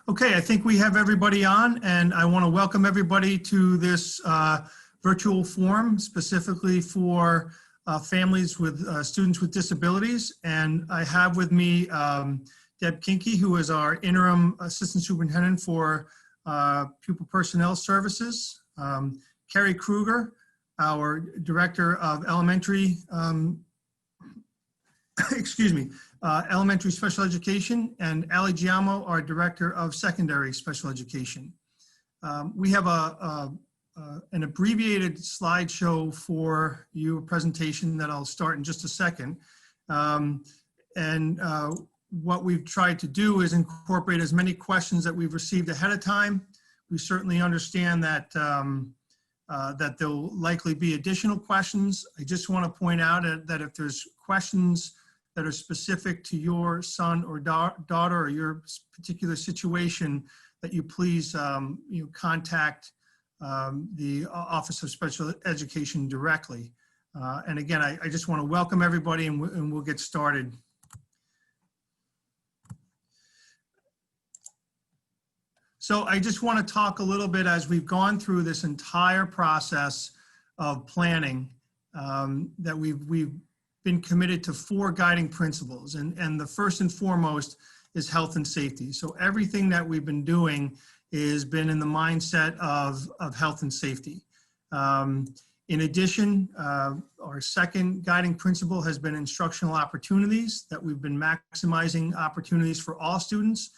Okay, I think we have everybody on, and I want to welcome everybody to this virtual forum specifically for families with students with disabilities. And I have with me Deb Kinke, who is our interim assistant superintendent for pupil personnel services, Carrie Kruger, our director of elementary elementary special education, and Ali Giamo, our director of secondary special education. We have an abbreviated slideshow for you, a presentation that I'll start in just a second. What we've tried to do is incorporate as many questions that we've received ahead of time. We certainly understand that that there'll likely be additional questions. I just want to point out that if there's questions that are specific to your son or daughter or your particular situation, that you please contact the Office of Special Education directly. And again, I just want to welcome everybody, and we'll get started. So I just want to talk a little bit as we've gone through this entire process of planning that we've been committed to 4 guiding principles. And the first and foremost is health and safety. So everything that we've been doing has been in the mindset of health and safety. In addition, our second guiding principle has been instructional opportunities, that we've been maximizing opportunities for all students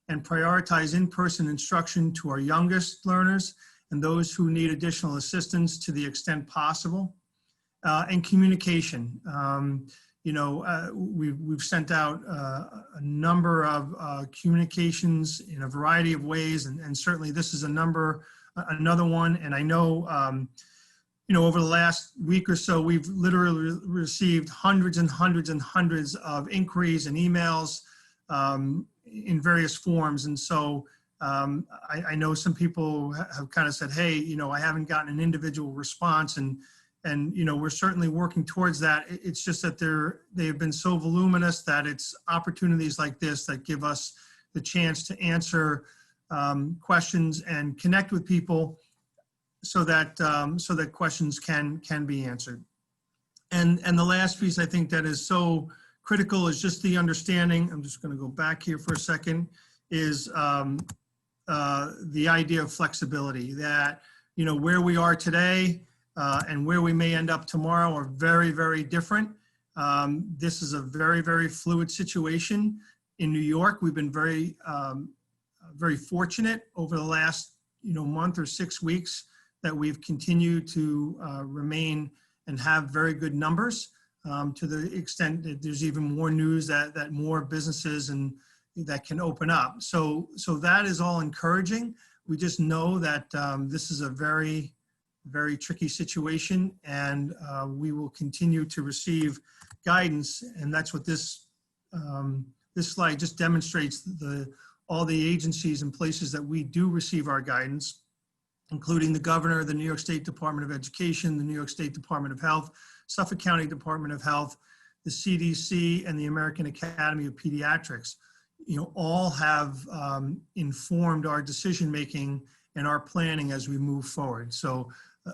and prioritize in-person instruction to our youngest learners and those who need additional assistance to the extent possible. And communication. We've sent out a number of communications in a variety of ways, and certainly this is another one. And I know, over the last week or so, we've literally received hundreds and hundreds and hundreds of inquiries and emails in various forms. And so I know some people have kind of said, hey, I haven't gotten an individual response, and we're certainly working towards that. It's just that they have been so voluminous that it's opportunities like this that give us the chance to answer questions and connect with people so that questions can be answered. And the last piece I think that is so critical is just the understanding. I'm just going to go back here for a second. Is the idea of flexibility, that where we are today and where we may end up tomorrow are very, very different. This is a very, very fluid situation. In New York, we've been very, very fortunate over the last month or 6 weeks that we've continued to remain and have very good numbers, to the extent that there's even more news that more businesses and that can open up. So that is all encouraging. We just know that this is a very, very tricky situation, and we will continue to receive guidance. And that's what this slide just demonstrates, all the agencies and places that we do receive our guidance, including the governor, the New York State Department of Education, the New York State Department of Health, Suffolk County Department of Health, the CDC, and the American Academy of Pediatrics. All have informed our decision-making and our planning as we move forward. So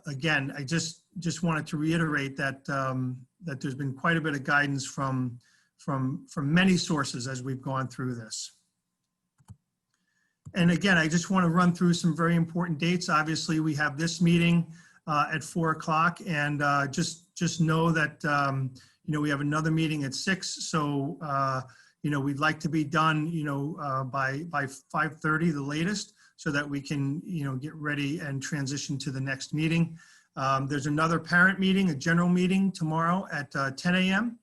again, I just wanted to reiterate that that there's been quite a bit of guidance from many sources as we've gone through this. And again, I just want to run through some very important dates. Obviously, we have this meeting at 4 o'clock, and just know that we have another meeting at 6. So we'd like to be done by 5:30 the latest, so that we can get ready and transition to the next meeting. There's another parent meeting, a general meeting tomorrow at 10 a.m.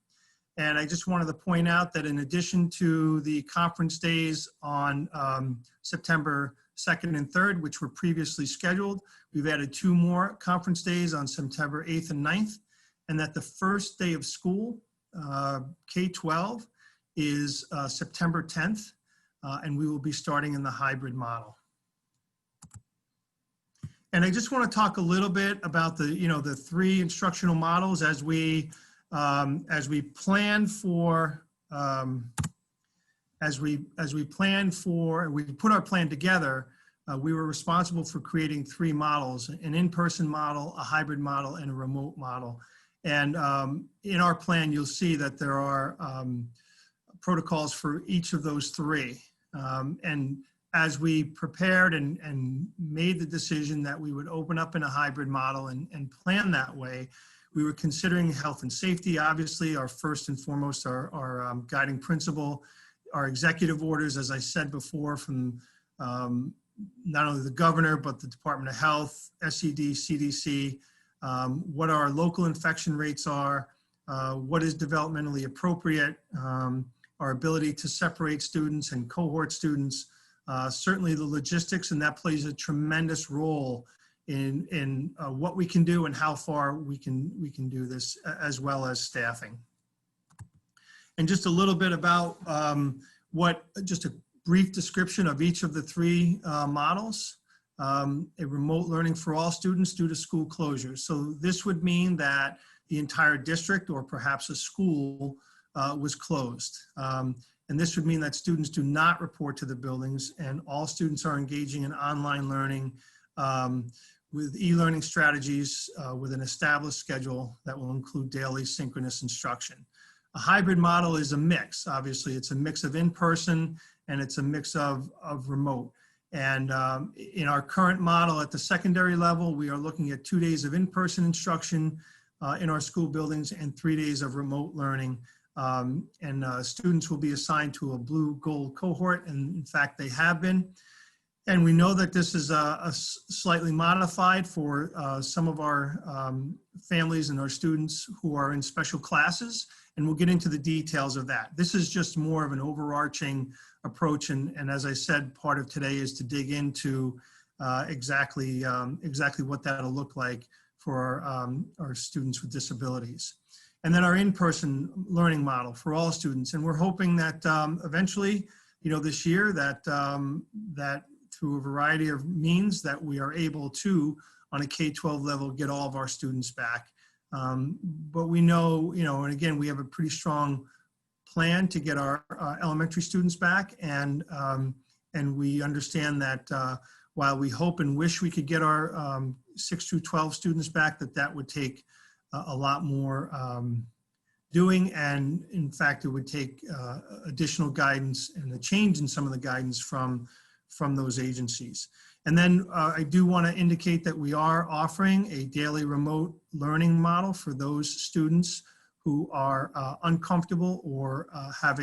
And I just wanted to point out that in addition to the conference days on September 2nd and 3rd, which were previously scheduled, we've added 2 more conference days on September 8th and 9th, and that the first day of school, K-12, is September 10th, and we will be starting in the hybrid model. And I just want to talk a little bit about the 3 instructional models as we plan for as we planned for, we put our plan together, we were responsible for creating 3 models: an in-person model, a hybrid model, and a remote model. And in our plan, you'll see that there are protocols for each of those 3. And as we prepared and made the decision that we would open up in a hybrid model and plan that way, we were considering health and safety, obviously, our first and foremost, our guiding principle, our executive orders, as I said before, from not only the governor, but the Department of Health, SED, CDC, what our local infection rates are, what is developmentally appropriate, our ability to separate students and cohort students, certainly the logistics, and that plays a tremendous role in what we can do and how far we can do this, as well as staffing. And just a little bit about just a brief description of each of the 3 models. A remote learning for all students due to school closures. So this would mean that the entire district, or perhaps a school, was closed. And this would mean that students do not report to the buildings, and all students are engaging in online learning with e-learning strategies with an established schedule that will include daily synchronous instruction. A hybrid model is a mix. Obviously, it's a mix of in-person and it's a mix of remote. And in our current model at the secondary level, we are looking at 2 days of in-person instruction in our school buildings and 3 days of remote learning. Students will be assigned to a blue gold cohort, and in fact, they have been. And we know that this is slightly modified for some of our families and our students who are in special classes, and we'll get into the details of that. This is just more of an overarching approach, and as I said, part of today is to dig into exactly what that'll look like for our students with disabilities. And then our in-person learning model for all students, and we're hoping that eventually, this year, that through a variety of means, that we are able to, on a K-12 level, get all of our students back. But we know, and again, we have a pretty strong plan to get our elementary students back, and we understand that while we hope and wish we could get our 6 through 12 students back, that would take a lot more doing, and in fact, it would take additional guidance and a change in some of the guidance from those agencies. And then I do want to indicate that we are offering a daily remote learning model for those students who are uncomfortable or have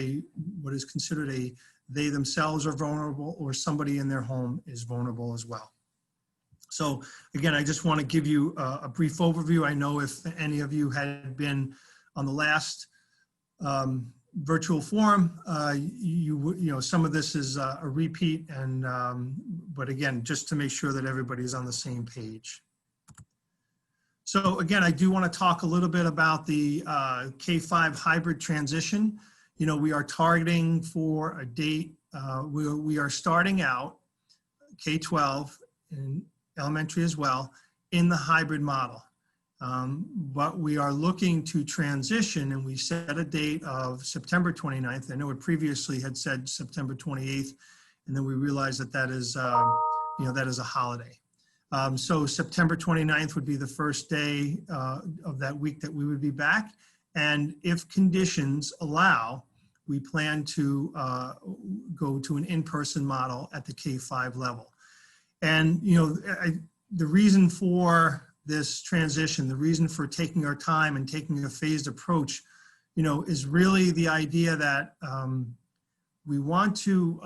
what is considered they themselves are vulnerable, or somebody in their home is vulnerable as well. So again, I just want to give you a brief overview. I know if any of you had been on the last virtual forum, some of this is a repeat, and but again, just to make sure that everybody's on the same page. So again, I do want to talk a little bit about the K-5 hybrid transition. We are targeting for a date. We are starting out K-12 and elementary as well in the hybrid model. But we are looking to transition, and we set a date of September 29th. I know it previously had said September 28th, and then we realized that is a holiday. So September 29th would be the first day of that week that we would be back. And if conditions allow, we plan to go to an in-person model at the K-5 level. And, the reason for this transition, the reason for taking our time and taking a phased approach, is really the idea that we want to,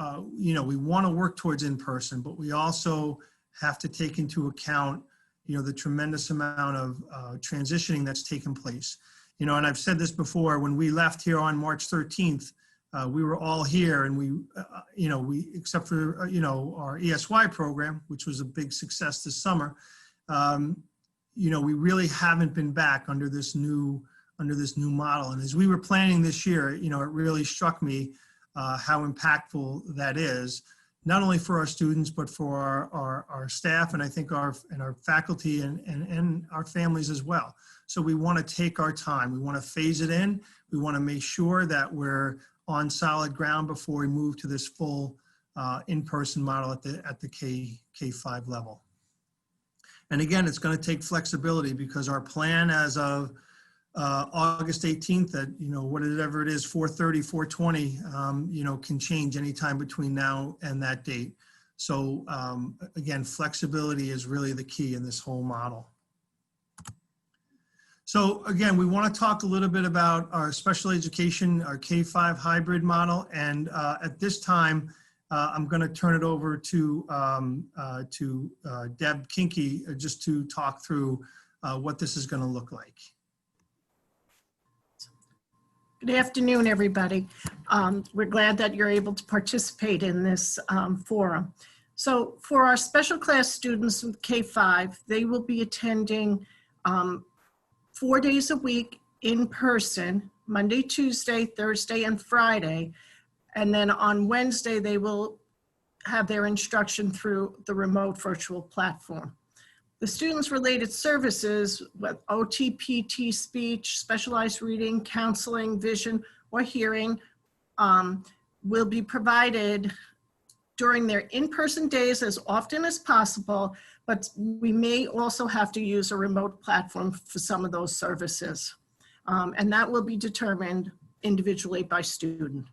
work towards in-person, but we also have to take into account, the tremendous amount of transitioning that's taken place. And I've said this before, when we left here on March 13th, we were all here, and we except for, our ESY program, which was a big success this summer, we really haven't been back under this new model. And as we were planning this year, it really struck me how impactful that is, not only for our students, but for our staff, and I think our faculty and our families as well. So we want to take our time. We want to phase it in. We want to make sure that we're on solid ground before we move to this full in-person model at the K-5 level. And again, it's going to take flexibility because our plan as of August 18th at, whatever it is, 4:30, 4:20, can change anytime between now and that date. So again, flexibility is really the key in this whole model. So again, we want to talk a little bit about our special education, our K-5 hybrid model. And at this time, I'm going to turn it over to Deb Kinke just to talk through what this is going to look like. Good afternoon, everybody. We're glad that you're able to participate in this forum. So for our special class students with K-5, they will be attending 4 days a week in person, Monday, Tuesday, Thursday, and Friday. And then on Wednesday, they will have their instruction through the remote virtual platform. The students' related services with OT, PT, speech, specialized reading, counseling, vision, or hearing will be provided during their in-person days as often as possible, but we may also have to use a remote platform for some of those services. And that will be determined individually by student.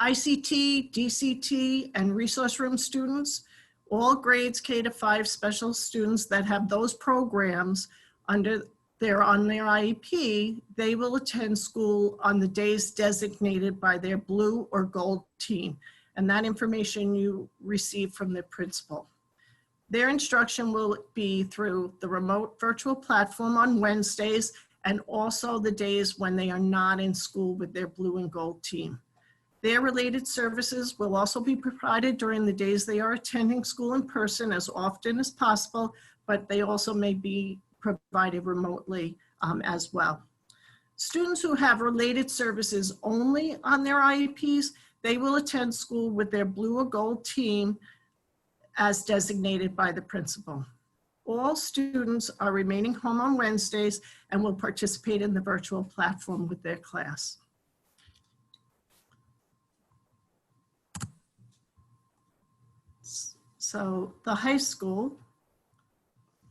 ICT, DCT, and resource room students, all grades K-5 special students that have those programs on their IEP, they will attend school on the days designated by their blue or gold team. And that information you receive from the principal. Their instruction will be through the remote virtual platform on Wednesdays and also the days when they are not in school with their blue and gold team. Their related services will also be provided during the days they are attending school in person as often as possible, but they also may be provided remotely as well. Students who have related services only on their IEPs, they will attend school with their blue or gold team as designated by the principal. All students are remaining home on Wednesdays and will participate in the virtual platform with their class. So the high school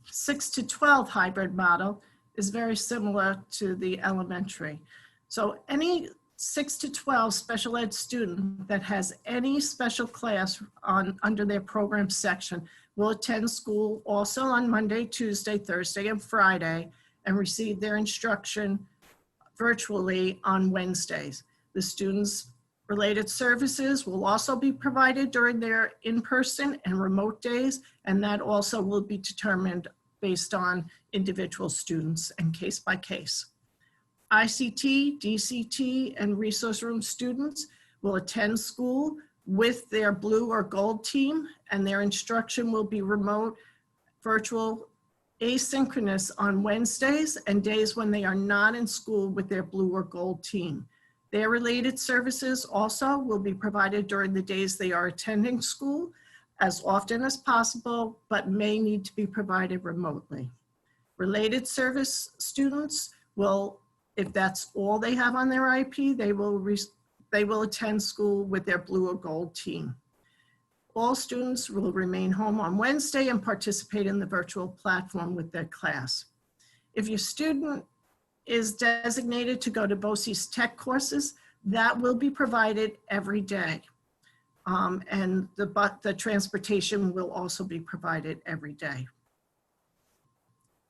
6 to 12 hybrid model is very similar to the elementary. So any 6 to 12 special ed student that has any special class under their program section will attend school also on Monday, Tuesday, Thursday, and Friday and receive their instruction virtually on Wednesdays. The students' related services will also be provided during their in-person and remote days, and that also will be determined based on individual students and case by case. ICT, DCT, and resource room students will attend school with their blue or gold team, and their instruction will be remote, virtual, asynchronous on Wednesdays and days when they are not in school with their blue or gold team. Their related services also will be provided during the days they are attending school as often as possible, but may need to be provided remotely. Related service students will, if that's all they have on their IEP, they will attend school with their blue or gold team. All students will remain home on Wednesday and participate in the virtual platform with their class. If your student is designated to go to BOCES tech courses, that will be provided every day. And the transportation will also be provided every day.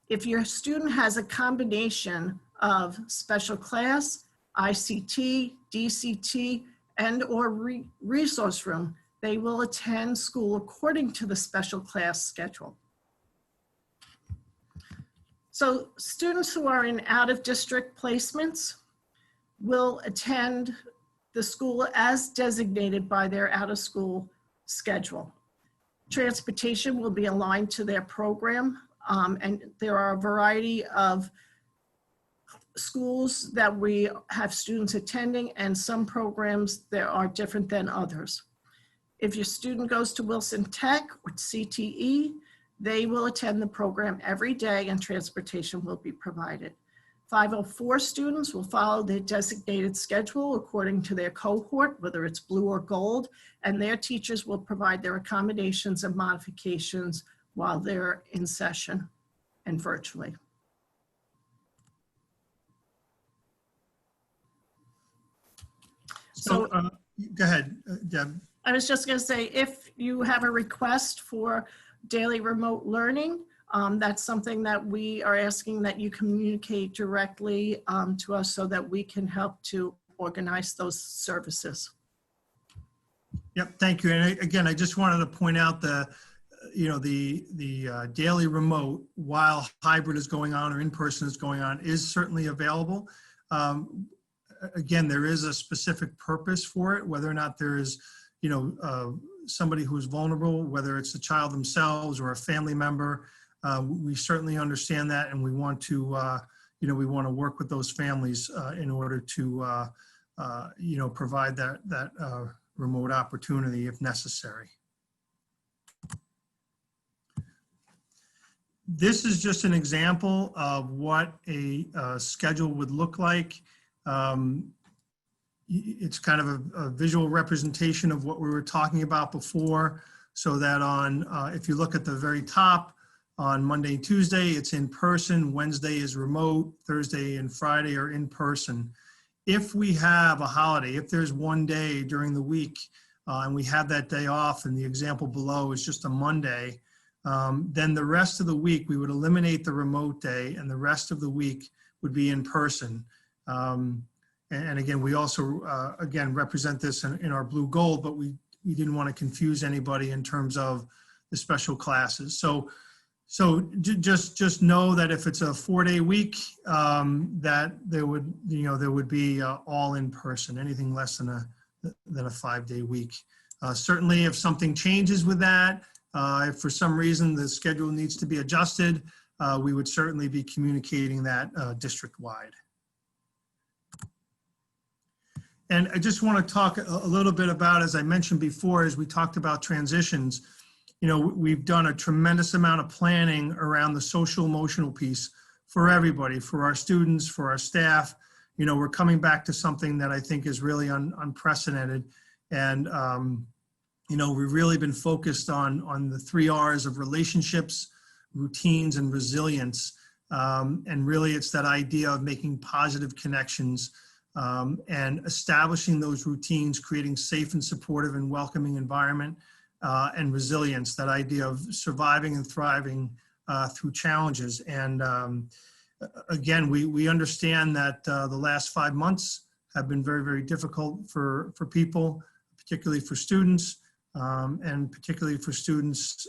If your student has a combination of special class, ICT, DCT, and or resource room, they will attend school according to the special class schedule. So students who are in out-of-district placements will attend the school as designated by their out-of-school schedule. Transportation will be aligned to their program, and there are a variety of schools that we have students attending, and some programs that are different than others. If your student goes to Wilson Tech or CTE, they will attend the program every day and transportation will be provided. 504 students will follow their designated schedule according to their cohort, whether it's blue or gold, and their teachers will provide their accommodations and modifications while they're in session and virtually. So, go ahead, Deb. I was just going to say, if you have a request for daily remote learning, that's something that we are asking that you communicate directly to us so that we can help to organize those services. Yep, thank you. And again, I just wanted to point out the daily remote, while hybrid is going on or in-person is going on, is certainly available. Again, there is a specific purpose for it, whether or not there is, somebody who's vulnerable, whether it's the child themselves or a family member. We certainly understand that, and we want to, we want to work with those families in order to, provide that remote opportunity if necessary. This is just an example of what a schedule would look like. It's kind of a visual representation of what we were talking about before, so that on, if you look at the very top, on Monday and Tuesday, it's in person, Wednesday is remote, Thursday and Friday are in person. If we have a holiday, if there's one day during the week and we have that day off, and the example below is just a Monday, then the rest of the week we would eliminate the remote day and the rest of the week would be in person. And again, we also, again, represent this in our blue gold, but we didn't want to confuse anybody in terms of the special classes. So just know that if it's a 4-day week, that there would be all in person. Anything less than a 5-day week. Certainly, if something changes with that, if for some reason the schedule needs to be adjusted, we would certainly be communicating that district-wide. And I just want to talk a little bit about, as I mentioned before, as we talked about transitions, we've done a tremendous amount of planning around the social emotional piece for everybody, for our students, for our staff. We're coming back to something that I think is really unprecedented. And, we've really been focused on the 3 R's of relationships, routines, and resilience. And really it's that idea of making positive connections and establishing those routines, creating safe and supportive and welcoming environment, and resilience, that idea of surviving and thriving through challenges. And again, we understand that the last 5 months have been very, very difficult for people, particularly for students, and particularly for students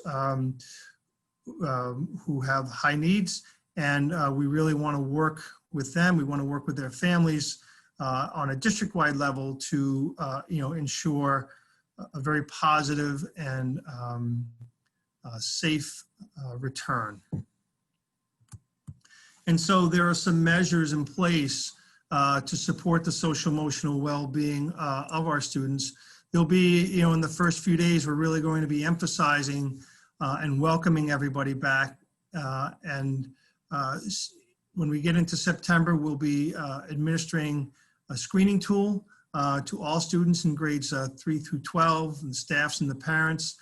who have high needs. And we really want to work with them. We want to work with their families on a district-wide level to, ensure a very positive and safe return. And so there are some measures in place to support the social emotional well-being of our students. There'll be, in the first few days, we're really going to be emphasizing and welcoming everybody back. When we get into September, we'll be administering a screening tool to all students in grades 3 through 12, and staffs and the parents,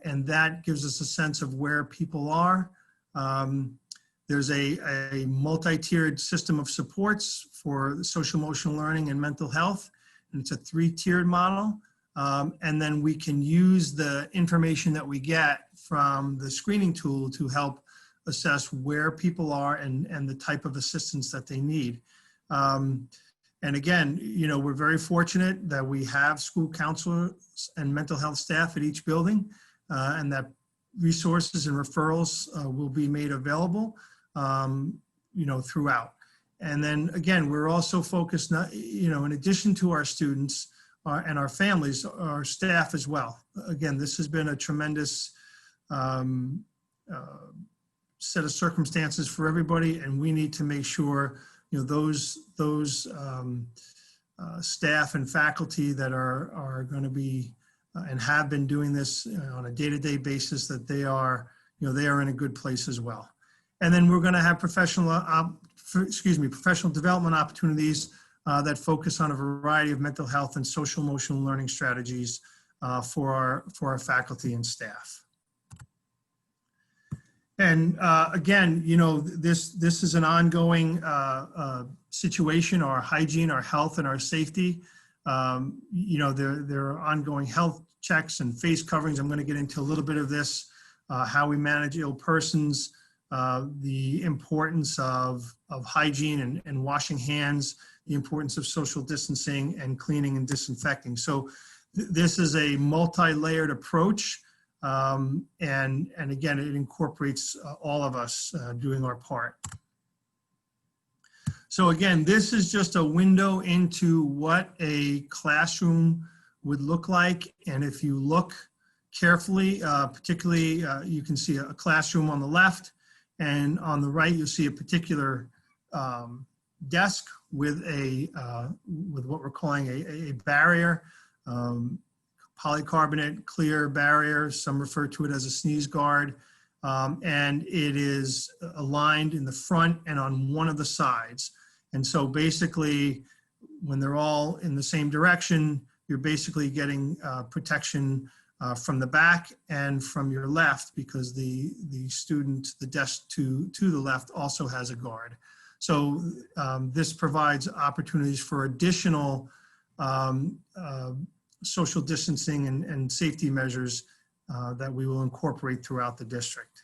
and that gives us a sense of where people are. There's a multi-tiered system of supports for social emotional learning and mental health, and it's a 3-tiered model. And then we can use the information that we get from the screening tool to help assess where people are and the type of assistance that they need. And again, we're very fortunate that we have school counselors and mental health staff at each building, and that resources and referrals will be made available, throughout. And then again, we're also focused, in addition to our students and our families, our staff as well. Again, this has been a tremendous set of circumstances for everybody, and we need to make sure those staff and faculty that are going to be and have been doing this on a day-to-day basis, that they are in a good place as well. And then we're going to have professional development opportunities that focus on a variety of mental health and social emotional learning strategies for our faculty and staff. And again, you know, this is an ongoing situation. Our hygiene, our health, and our safety. You know, there are ongoing health checks and face coverings. I'm going to get into a little bit of this, how we manage ill persons, the importance of hygiene and washing hands, the importance of social distancing and cleaning and disinfecting. So this is a multi-layered approach. And again, it incorporates all of us doing our part. So again, this is just a window into what a classroom would look like. And if you look carefully, particularly you can see a classroom on the left, and on the right, you'll see a particular desk with with what we're calling a barrier. Polycarbonate clear barrier, some refer to it as a sneeze guard, and it is aligned in the front and on one of the sides. And so basically, when they're all in the same direction, you're basically getting protection from the back and from your left, because the desk to the left also has a guard. So this provides opportunities for additional social distancing and safety measures that we will incorporate throughout the district.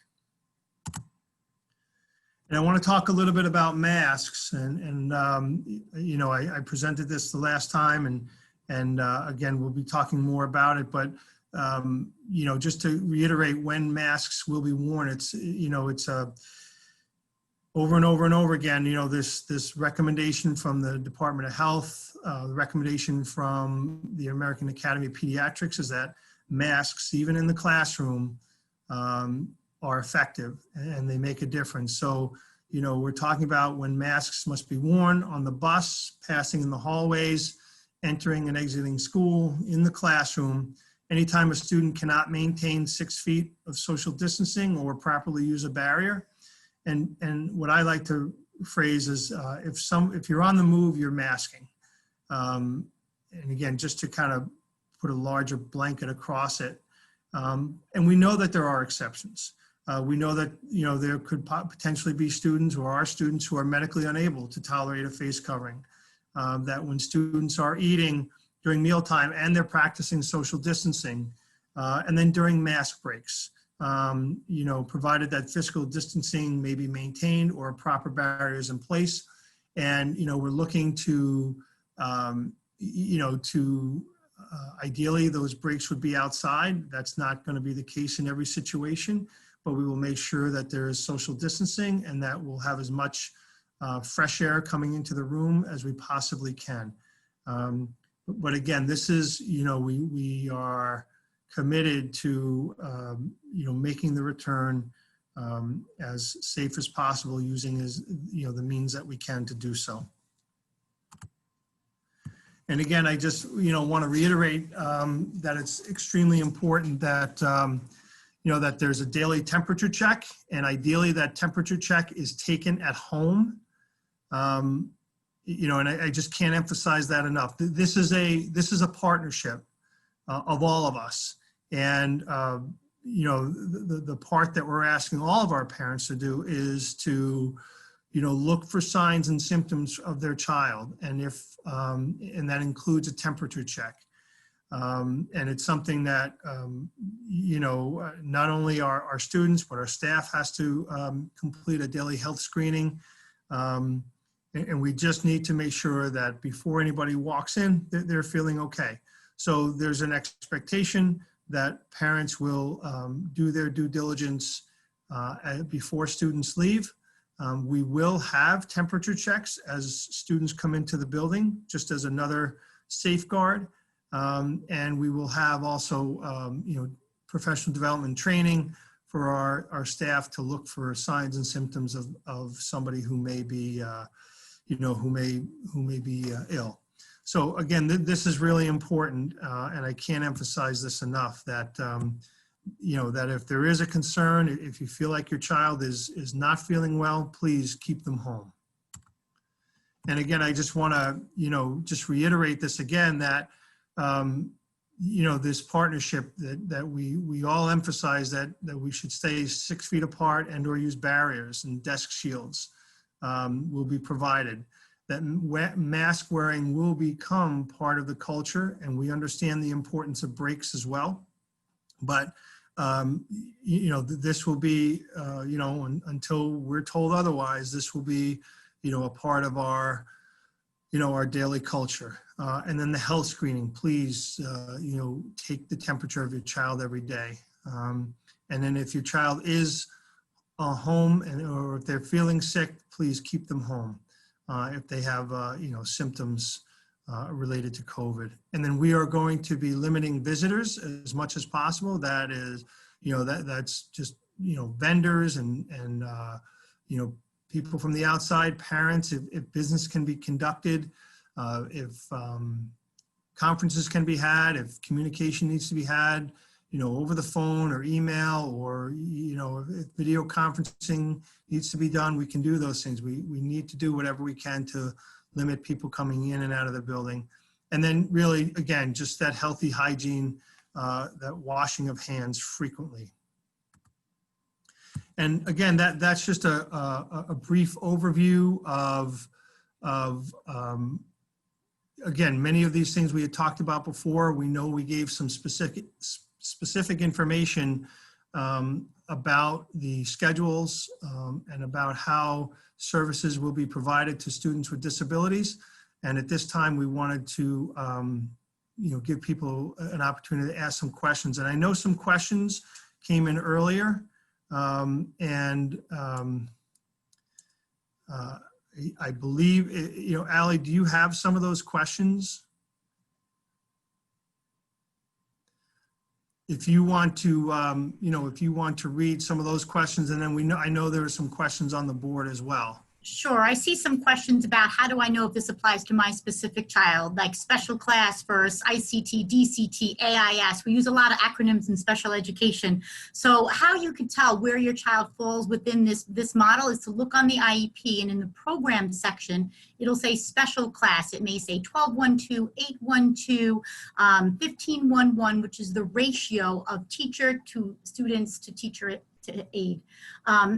And I want to talk a little bit about masks. And you know, I presented this the last time, and again, we'll be talking more about it. But you know, just to reiterate when masks will be worn, it's, you know, it's over and over and over again, you know, this recommendation from the Department of Health, the recommendation from the American Academy of Pediatrics is that masks, even in the classroom, are effective and they make a difference. So, you know, we're talking about when masks must be worn on the bus, passing in the hallways, entering and exiting school, in the classroom. Anytime a student cannot maintain 6 feet of social distancing or properly use a barrier. And what I like to phrase is if you're on the move, you're masking. And again, just to kind of put a larger blanket across it. And we know that there are exceptions. We know that, you know, there could potentially be students, or are students, who are medically unable to tolerate a face covering. That when students are eating during mealtime and they're practicing social distancing, and then during mask breaks, you know, provided that physical distancing may be maintained or proper barriers in place. And, you know, we're looking to, you know, ideally those breaks would be outside. That's not going to be the case in every situation, but we will make sure that there is social distancing and that we'll have as much fresh air coming into the room as we possibly can. But again, this is, you know, we are committed to, you know, making the return as safe as possible, using you know, the means that we can to do so. And again, I just, you know, want to reiterate that it's extremely important that, you know, that there's a daily temperature check, and ideally that temperature check is taken at home. You know, and I just can't emphasize that enough. This is a partnership of all of us. And, you know, the part that we're asking all of our parents to do is to, you know, look for signs and symptoms of their child. And and that includes a temperature check. And it's something that, you know, not only our students, but our staff has to complete a daily health screening. And we just need to make sure that before anybody walks in, they're feeling okay. So there's an expectation that parents will do their due diligence before students leave. We will have temperature checks as students come into the building, just as another safeguard. And we will have also, you know, professional development training for our staff to look for signs and symptoms of somebody who may be, you know, who may be ill. So again, this is really important, and I can't emphasize this enough, that that if there is a concern, if you feel like your child is not feeling well, please keep them home. And again, I just want to, just reiterate this again, that, this partnership that we all emphasize that we should stay 6 feet apart and or use barriers and desk shields will be provided. That mask wearing will become part of the culture, and we understand the importance of breaks as well. But, this will be, until we're told otherwise, this will be, a part of our, our daily culture. And then the health screening, please, take the temperature of your child every day. And then if your child is home or if they're feeling sick, please keep them home. If they have, symptoms related to COVID. And then we are going to be limiting visitors as much as possible. That is, that's just, vendors and people from the outside, parents, if business can be conducted, if conferences can be had, if communication needs to be had, over the phone or email, or, if video conferencing needs to be done, we can do those things. We need to do whatever we can to limit people coming in and out of the building. And then really, again, just that healthy hygiene, that washing of hands frequently. And again, that's just a brief overview of again, many of these things we had talked about before. We know we gave some specific information about the schedules and about how services will be provided to students with disabilities. And at this time, we wanted to give people an opportunity to ask some questions. And I know some questions came in earlier. I believe, Allie, do you have some of those questions? If you want to, if you want to read some of those questions, and then I know there are some questions on the board as well. Sure. I see some questions about how do I know if this applies to my specific child, like special class first, ICT, DCT, AIS. We use a lot of acronyms in special education. So how you can tell where your child falls within this model is to look on the IEP, and in the program section, it'll say special class. It may say 1212, 812, 1511, which is the ratio of teacher to students to teacher to aid.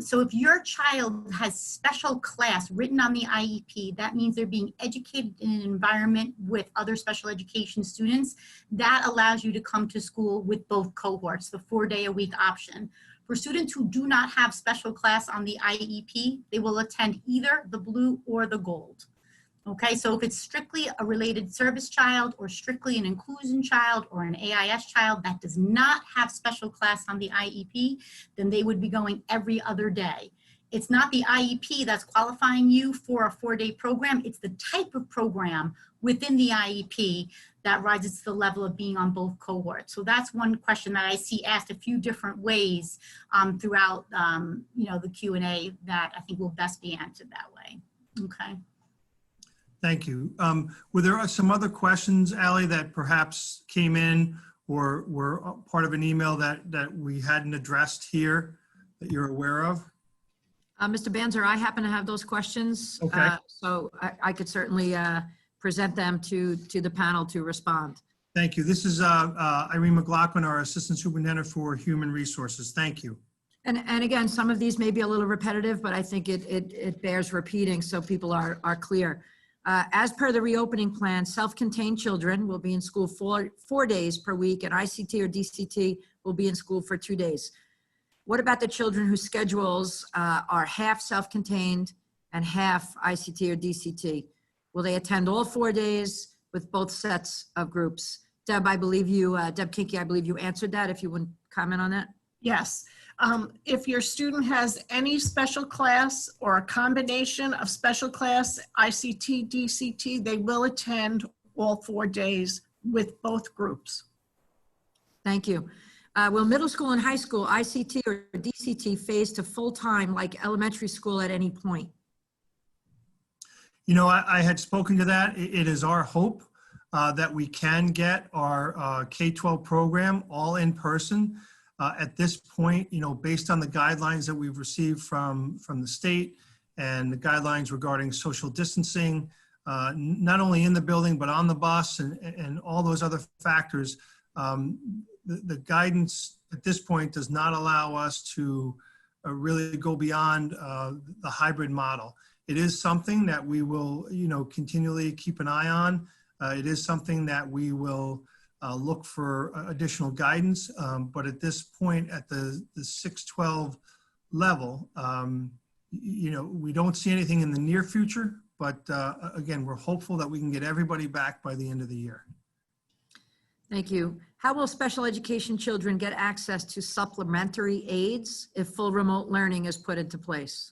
So if your child has special class written on the IEP, that means they're being educated in an environment with other special education students. That allows you to come to school with both cohorts, the 4-day-a-week option. For students who do not have special class on the IEP, they will attend either the blue or the gold. Okay, so if it's strictly a related service child or strictly an inclusion child or an AIS child that does not have special class on the IEP, then they would be going every other day. It's not the IEP that's qualifying you for a 4-day program. It's the type of program within the IEP that rises to the level of being on both cohorts. So that's one question that I see asked a few different ways throughout the Q&A that I think will best be answered that way. Okay. Thank you. Were there some other questions, Allie, that perhaps came in or were part of an email that we hadn't addressed here that you're aware of? Mr. Banzer, I happen to have those questions. Okay. So I could certainly present them to the panel to respond. Thank you. This is Irene McLaughlin, our Assistant Superintendent for Human Resources. Thank you. And again, some of these may be a little repetitive, but I think it bears repeating so people are clear. As per the reopening plan, self-contained children will be in school 4 days per week, and ICT or DCT will be in school for 2 days. What about the children whose schedules are half self-contained and half ICT or DCT? Will they attend all 4 days with both sets of groups? Deb, Deb Kinke, I believe you answered that. If you wouldn't comment on that. Yes. If your student has any special class or a combination of special class, ICT, DCT, they will attend all 4 days with both groups. Thank you. Will middle school and high school ICT or DCT phase to full-time like elementary school at any point? I had spoken to that. It is our hope that we can get our K-12 program all in person. At this point, based on the guidelines that we've received from the state and the guidelines regarding social distancing, not only in the building, but on the bus and all those other factors, the guidance at this point does not allow us to really go beyond the hybrid model. It is something that we will, continually keep an eye on. It is something that we will look for additional guidance. But at this point, at the 6-12 level, we don't see anything in the near future. But again, we're hopeful that we can get everybody back by the end of the year. Thank you. How will special education children get access to supplementary aids if full remote learning is put into place?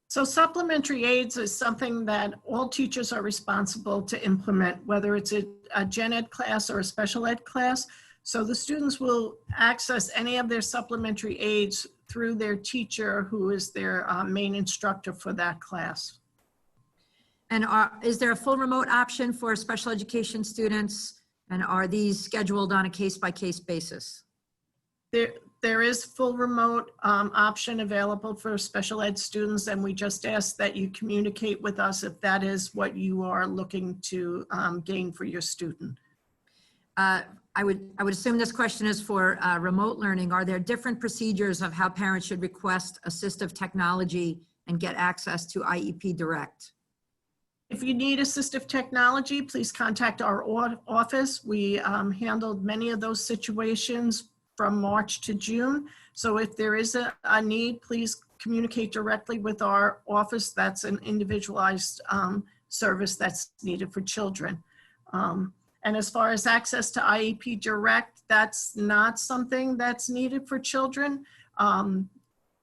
So supplementary aids is something that all teachers are responsible to implement, whether it's a gen ed class or a special ed class. So the students will access any of their supplementary aids through their teacher, who is their main instructor for that class. And is there a full remote option for special education students? And are these scheduled on a case-by-case basis? There is full remote option available for special ed students, and we just ask that you communicate with us if that is what you are looking to gain for your student. I would assume this question is for remote learning. Are there different procedures of how parents should request assistive technology and get access to IEP Direct? If you need assistive technology, please contact our office. We handled many of those situations from March to June. So if there is a need, please communicate directly with our office. That's an individualized service that's needed for children. And as far as access to IEP Direct, that's not something that's needed for children.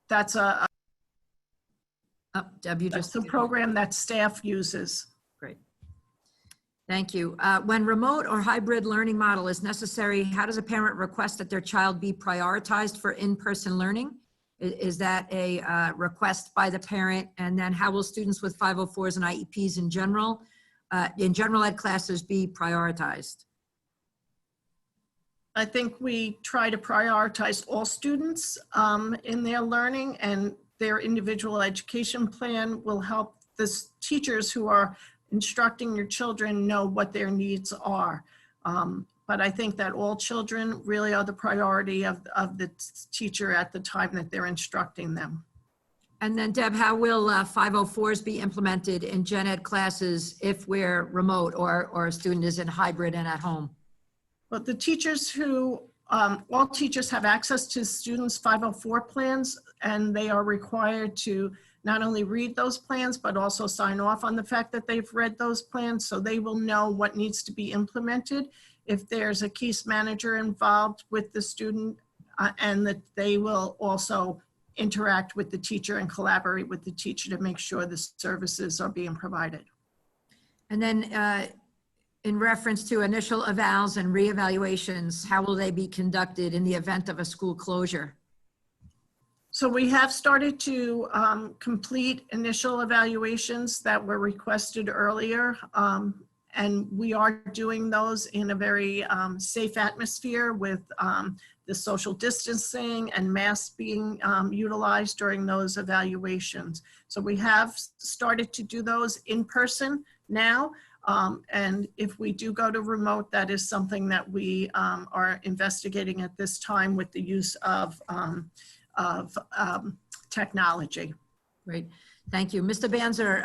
That's a Deb, you just That's the program that staff uses. Great. Thank you. When remote or hybrid learning model is necessary, how does a parent request that their child be prioritized for in-person learning? Is that a request by the parent? And then how will students with 504s and IEPs in general ed classes be prioritized? I think we try to prioritize all students in their learning, and their individual education plan will help the teachers who are instructing your children know what their needs are. But I think that all children really are the priority of the teacher at the time that they're instructing them. And then Deb, how will 504s be implemented in gen ed classes if we're remote or a student is in hybrid and at home? But the teachers who, all teachers have access to students' 504 plans, and they are required to not only read those plans, but also sign off on the fact that they've read those plans, so they will know what needs to be implemented. If there's a case manager involved with the student, and that they will also interact with the teacher and collaborate with the teacher to make sure the services are being provided. And then in reference to initial evals and reevaluations, how will they be conducted in the event of a school closure? So we have started to complete initial evaluations that were requested earlier. And we are doing those in a very safe atmosphere with the social distancing and masks being utilized during those evaluations. So we have started to do those in person now. And if we do go to remote, that is something that we are investigating at this time with the use of technology. Great, thank you. Mr. Banzer,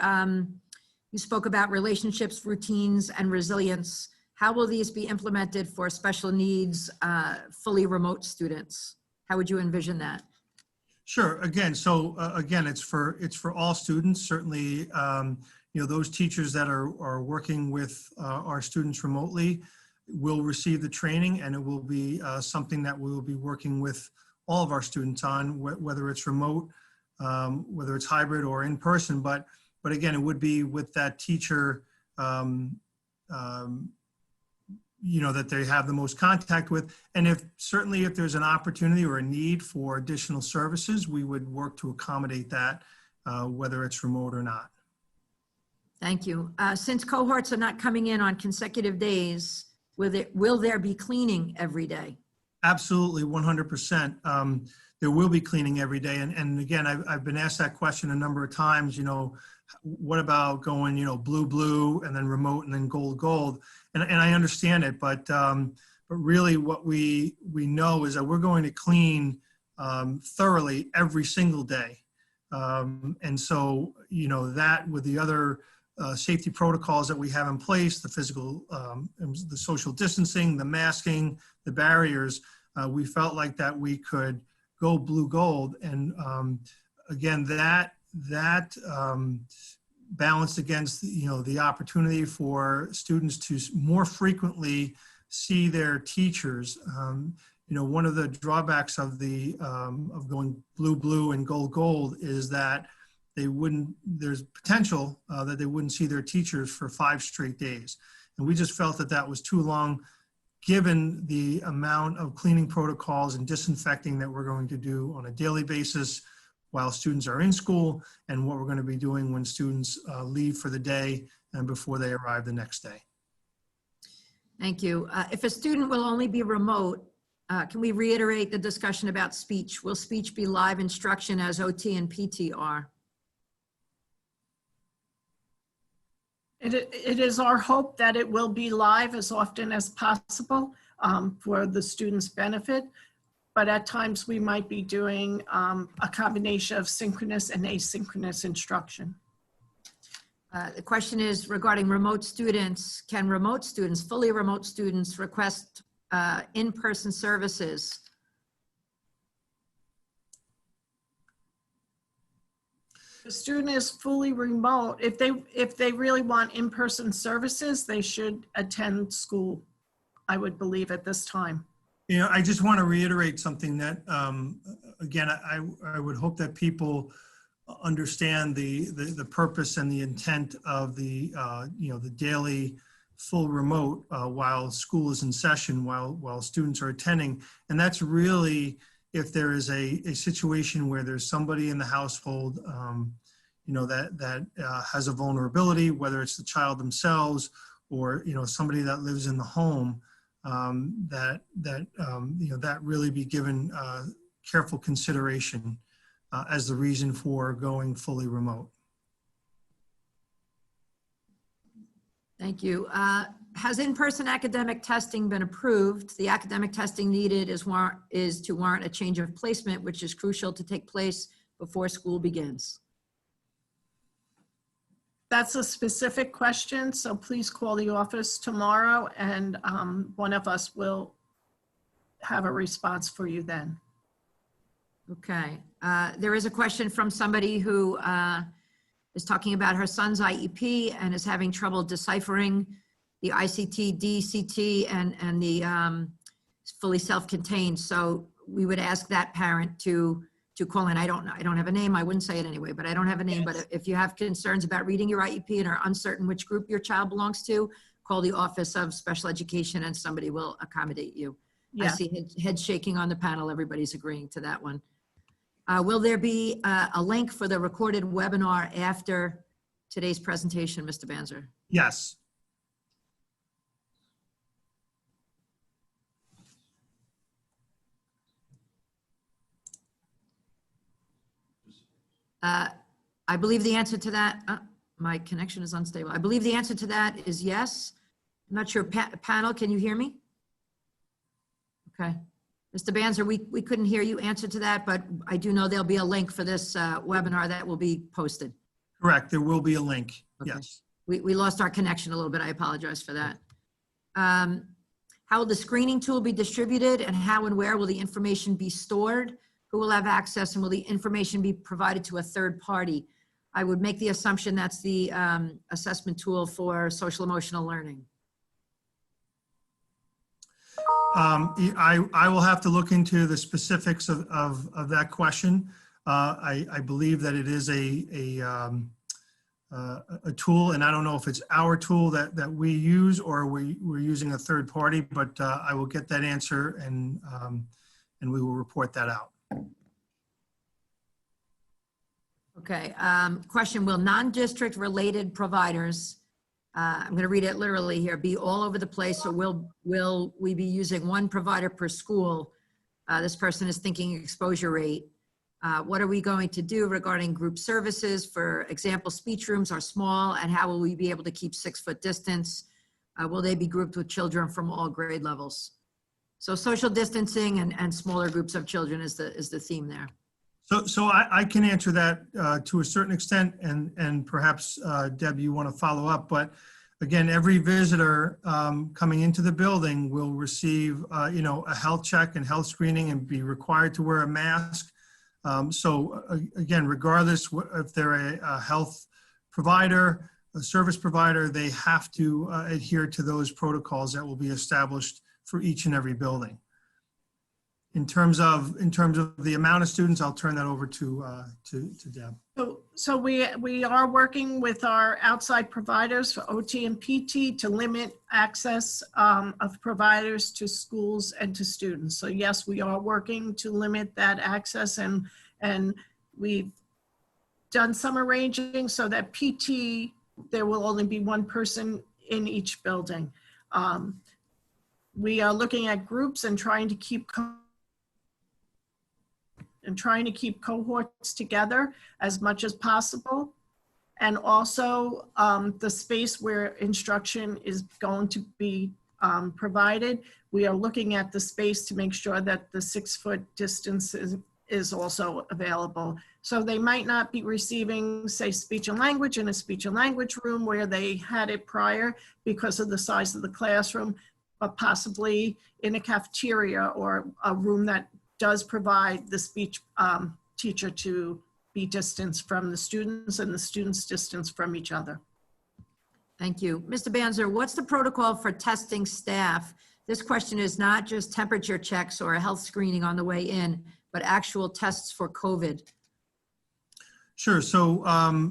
you spoke about relationships, routines, and resilience. How will these be implemented for special needs, fully remote students? How would you envision that? Sure. Again, so again, it's for all students. Certainly, those teachers that are working with our students remotely will receive the training, and it will be something that we will be working with all of our students on, whether it's remote, whether it's hybrid or in person. But again, it would be with that teacher, that they have the most contact with. And certainly if there's an opportunity or a need for additional services, we would work to accommodate that, whether it's remote or not. Thank you. Since cohorts are not coming in on consecutive days, will there be cleaning every day? Absolutely, 100%. There will be cleaning every day. And again, I've been asked that question a number of times, what about going, blue, and then remote and then gold. And I understand it, but really what we know is that we're going to clean thoroughly every single day. And so, that with the other safety protocols that we have in place, the physical, the social distancing, the masking, the barriers, we felt like that we could go blue gold. And again, that balanced against, the opportunity for students to more frequently see their teachers. One of the drawbacks of of going blue and gold is that there's potential that they wouldn't see their teachers for 5 straight days. And we just felt that was too long, given the amount of cleaning protocols and disinfecting that we're going to do on a daily basis while students are in school, and what we're going to be doing when students leave for the day and before they arrive the next day. Thank you. If a student will only be remote, can we reiterate the discussion about speech? Will speech be live instruction as OT and PT are? It is our hope that it will be live as often as possible for the students' benefit, but at times we might be doing a combination of synchronous and asynchronous instruction. The question is regarding remote students. Can fully remote students request in-person services? The student is fully remote. If they really want in-person services, they should attend school, I would believe, at this time. I just want to reiterate something that, again, I would hope that people understand the purpose and the intent of the daily full remote while school is in session, while students are attending. And that's really if there is a situation where there's somebody in the household that has a vulnerability, whether it's the child themselves or somebody that lives in the home, that really be given careful consideration as the reason for going fully remote. Thank you. Has in-person academic testing been approved? The academic testing needed is to warrant a change of placement, which is crucial to take place before school begins. That's a specific question, so please call the office tomorrow and one of us will have a response for you then. Okay. There is a question from somebody who is talking about her son's IEP and is having trouble deciphering the ICT, DCT, and the fully self-contained. So we would ask that parent to call in. I don't have a name. I wouldn't say it anyway, but I don't have a name. Yes. But if you have concerns about reading your IEP and are uncertain which group your child belongs to, call the Office of Special Education and somebody will accommodate you. Yeah. I see head shaking on the panel. Everybody's agreeing to that one. Will there be a link for the recorded webinar after today's presentation, Mr. Banzer? Yes. I believe the answer to that, my connection is unstable. I believe the answer to that is yes. I'm not sure, panel, can you hear me? Okay. Mr. Banzer, we couldn't hear you answer to that, but I do know there'll be a link for this webinar that will be posted. Correct, there will be a link, okay. Yes. We lost our connection a little bit, I apologize for that. How will the screening tool be distributed and how and where will the information be stored? Who will have access and will the information be provided to a third party? I would make the assumption that's the assessment tool for social emotional learning. I will have to look into the specifics of that question. I believe that it is a tool, and I don't know if it's our tool that we use or we're using a third party, but I will get that answer and we will report that out. Okay, question, will non-district related providers I'm going to read it literally here, be all over the place. So will we be using one provider per school? This person is thinking exposure rate. What are we going to do regarding group services? For example, speech rooms are small, and how will we be able to keep 6-foot distance? Will they be grouped with children from all grade levels? So social distancing and smaller groups of children is the theme there. So I can answer that to a certain extent, and perhaps Deb, you want to follow up. But again, every visitor coming into the building will receive a health check and health screening and be required to wear a mask. So again, regardless if they're a health provider, a service provider, they have to adhere to those protocols that will be established for each and every building. In terms of the amount of students, I'll turn that over to Deb. So we are working with our outside providers for OT and PT to limit access of providers to schools and to students. So yes, we are working to limit that access, and we've done some arranging so that PT, there will only be one person in each building. We are looking at groups and trying to keep cohorts together as much as possible. And also the space where instruction is going to be provided, we are looking at the space to make sure that the 6-foot distance is also available. So they might not be receiving, say, speech and language in a speech and language room where they had it prior because of the size of the classroom, but possibly in a cafeteria or a room that does provide the speech teacher to be distanced from the students and the students distance from each other. Thank you. Mr. Banzer, what's the protocol for testing staff? This question is not just temperature checks or a health screening on the way in, but actual tests for COVID. Sure. So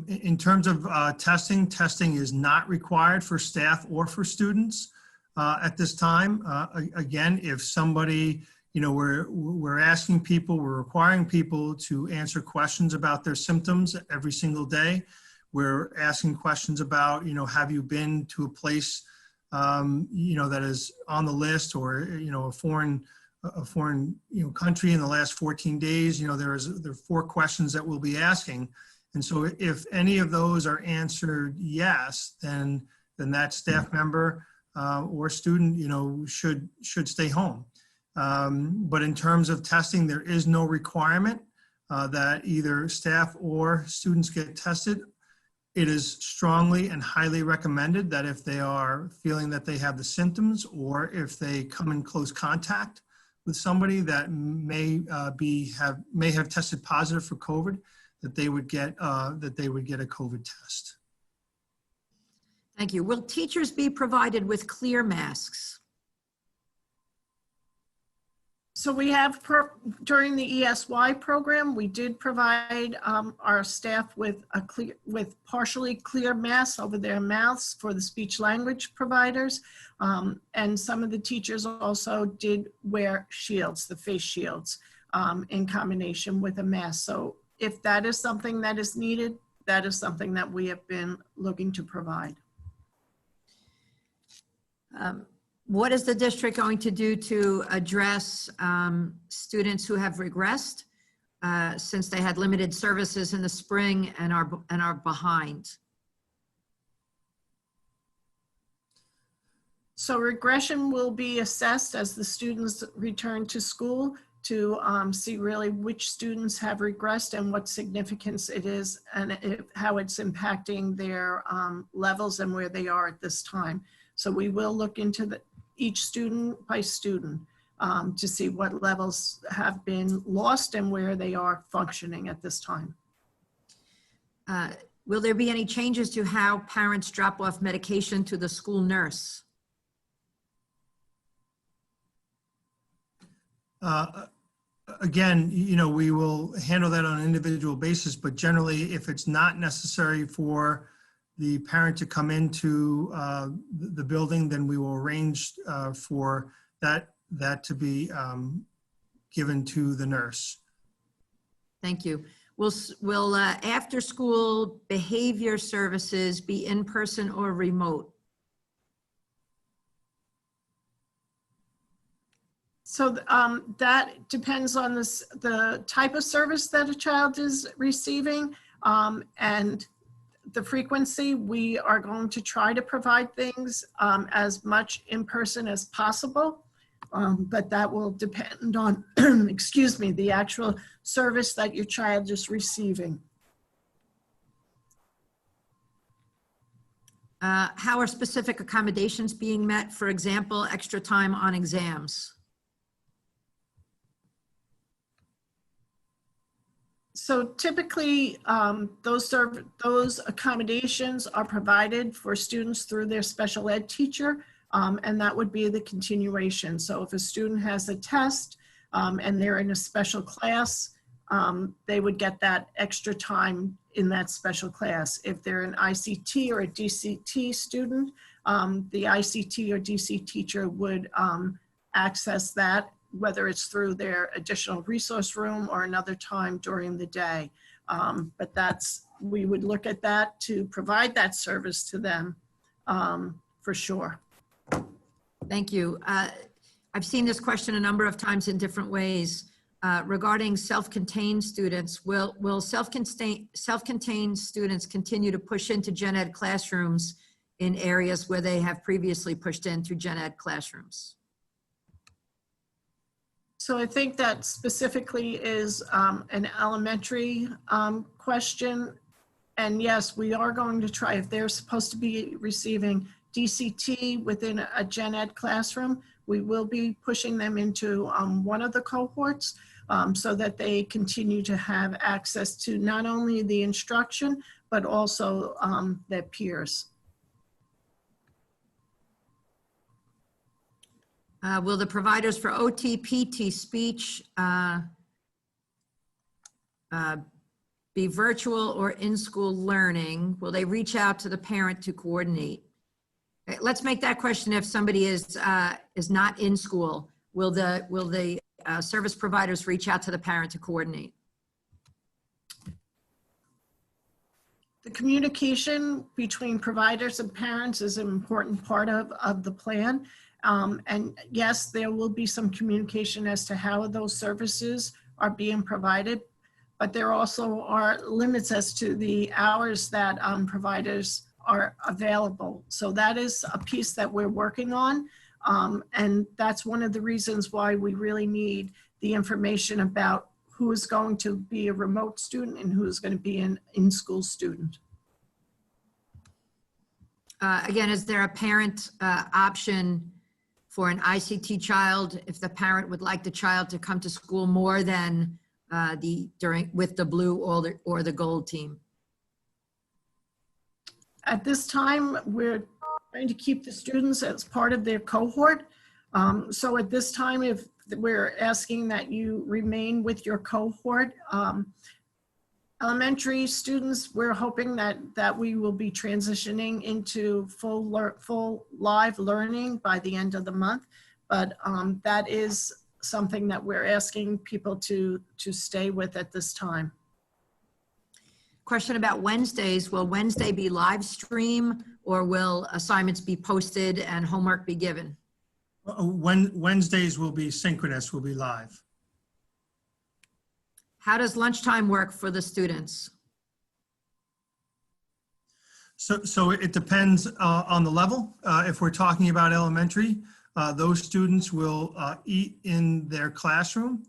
in terms of testing is not required for staff or for students at this time. Again, if somebody, we're asking people, we're requiring people to answer questions about their symptoms every single day. We're asking questions about, have you been to a place, that is on the list, or, a foreign country in the last 14 days. There are 4 questions that we'll be asking. And so if any of those are answered yes, then that staff member or student, should stay home. But in terms of testing, there is no requirement that either staff or students get tested. It is strongly and highly recommended that if they are feeling that they have the symptoms, or if they come in close contact with somebody that may have tested positive for COVID, that they would get a COVID test. Thank you. Will teachers be provided with clear masks? So we have, during the ESY program, we did provide our staff with partially clear masks over their mouths for the speech language providers. And some of the teachers also did wear shields, the face shields, in combination with a mask. So if that is something that is needed, that is something that we have been looking to provide. What is the district going to do to address students who have regressed since they had limited services in the spring and are behind? So regression will be assessed as the students return to school to see really which students have regressed and what significance it is, and how it's impacting their levels and where they are at this time. So we will look into each student by student to see what levels have been lost and where they are functioning at this time. Will there be any changes to how parents drop off medication to the school nurse? Again, we will handle that on an individual basis, but generally, if it's not necessary for the parent to come into the building, then we will arrange for that to be given to the nurse. Thank you. Will after school behavior services be in person or remote? So that depends on the type of service that a child is receiving and the frequency. We are going to try to provide things as much in person as possible, but that will depend on, excuse me, the actual service that your child is receiving. How are specific accommodations being met? For example, extra time on exams. So typically, those accommodations are provided for students through their special ed teacher, and that would be the continuation. So if a student has a test and they're in a special class, they would get that extra time in that special class. If they're an ICT or a DCT student, the ICT or DC teacher would access that, whether it's through their additional resource room or another time during the day. But we would look at that to provide that service to them for sure. Thank you. I've seen this question a number of times in different ways. Regarding self-contained students, will self-contained students continue to push into gen ed classrooms in areas where they have previously pushed in through gen ed classrooms? So I think that specifically is an elementary question. And yes, we are going to try, if they're supposed to be receiving DCT within a gen ed classroom, we will be pushing them into one of the cohorts so that they continue to have access to not only the instruction, but also their peers. Will the providers for OT, PT, speech be virtual or in-school learning? Will they reach out to the parent to coordinate? Let's make that question if somebody is not in school. Will the service providers reach out to the parent to coordinate? The communication between providers and parents is an important part of the plan. And yes, there will be some communication as to how those services are being provided, but there also are limits as to the hours that providers are available. So that is a piece that we're working on. And that's one of the reasons why we really need the information about who is going to be a remote student and who is going to be an in-school student. Again, is there a parent option for an ICT child if the parent would like the child to come to school more than with the blue or the gold team? At this time, we're trying to keep the students as part of their cohort. So at this time, if we're asking that you remain with your cohort, elementary students, we're hoping that we will be transitioning into full live learning by the end of the month. But that is something that we're asking people to stay with at this time. Question about Wednesdays. Will Wednesday be live stream or will assignments be posted and homework be given? Wednesdays will be synchronous, will be live. How does lunchtime work for the students? So it depends on the level. If we're talking about elementary, those students will eat in their classroom.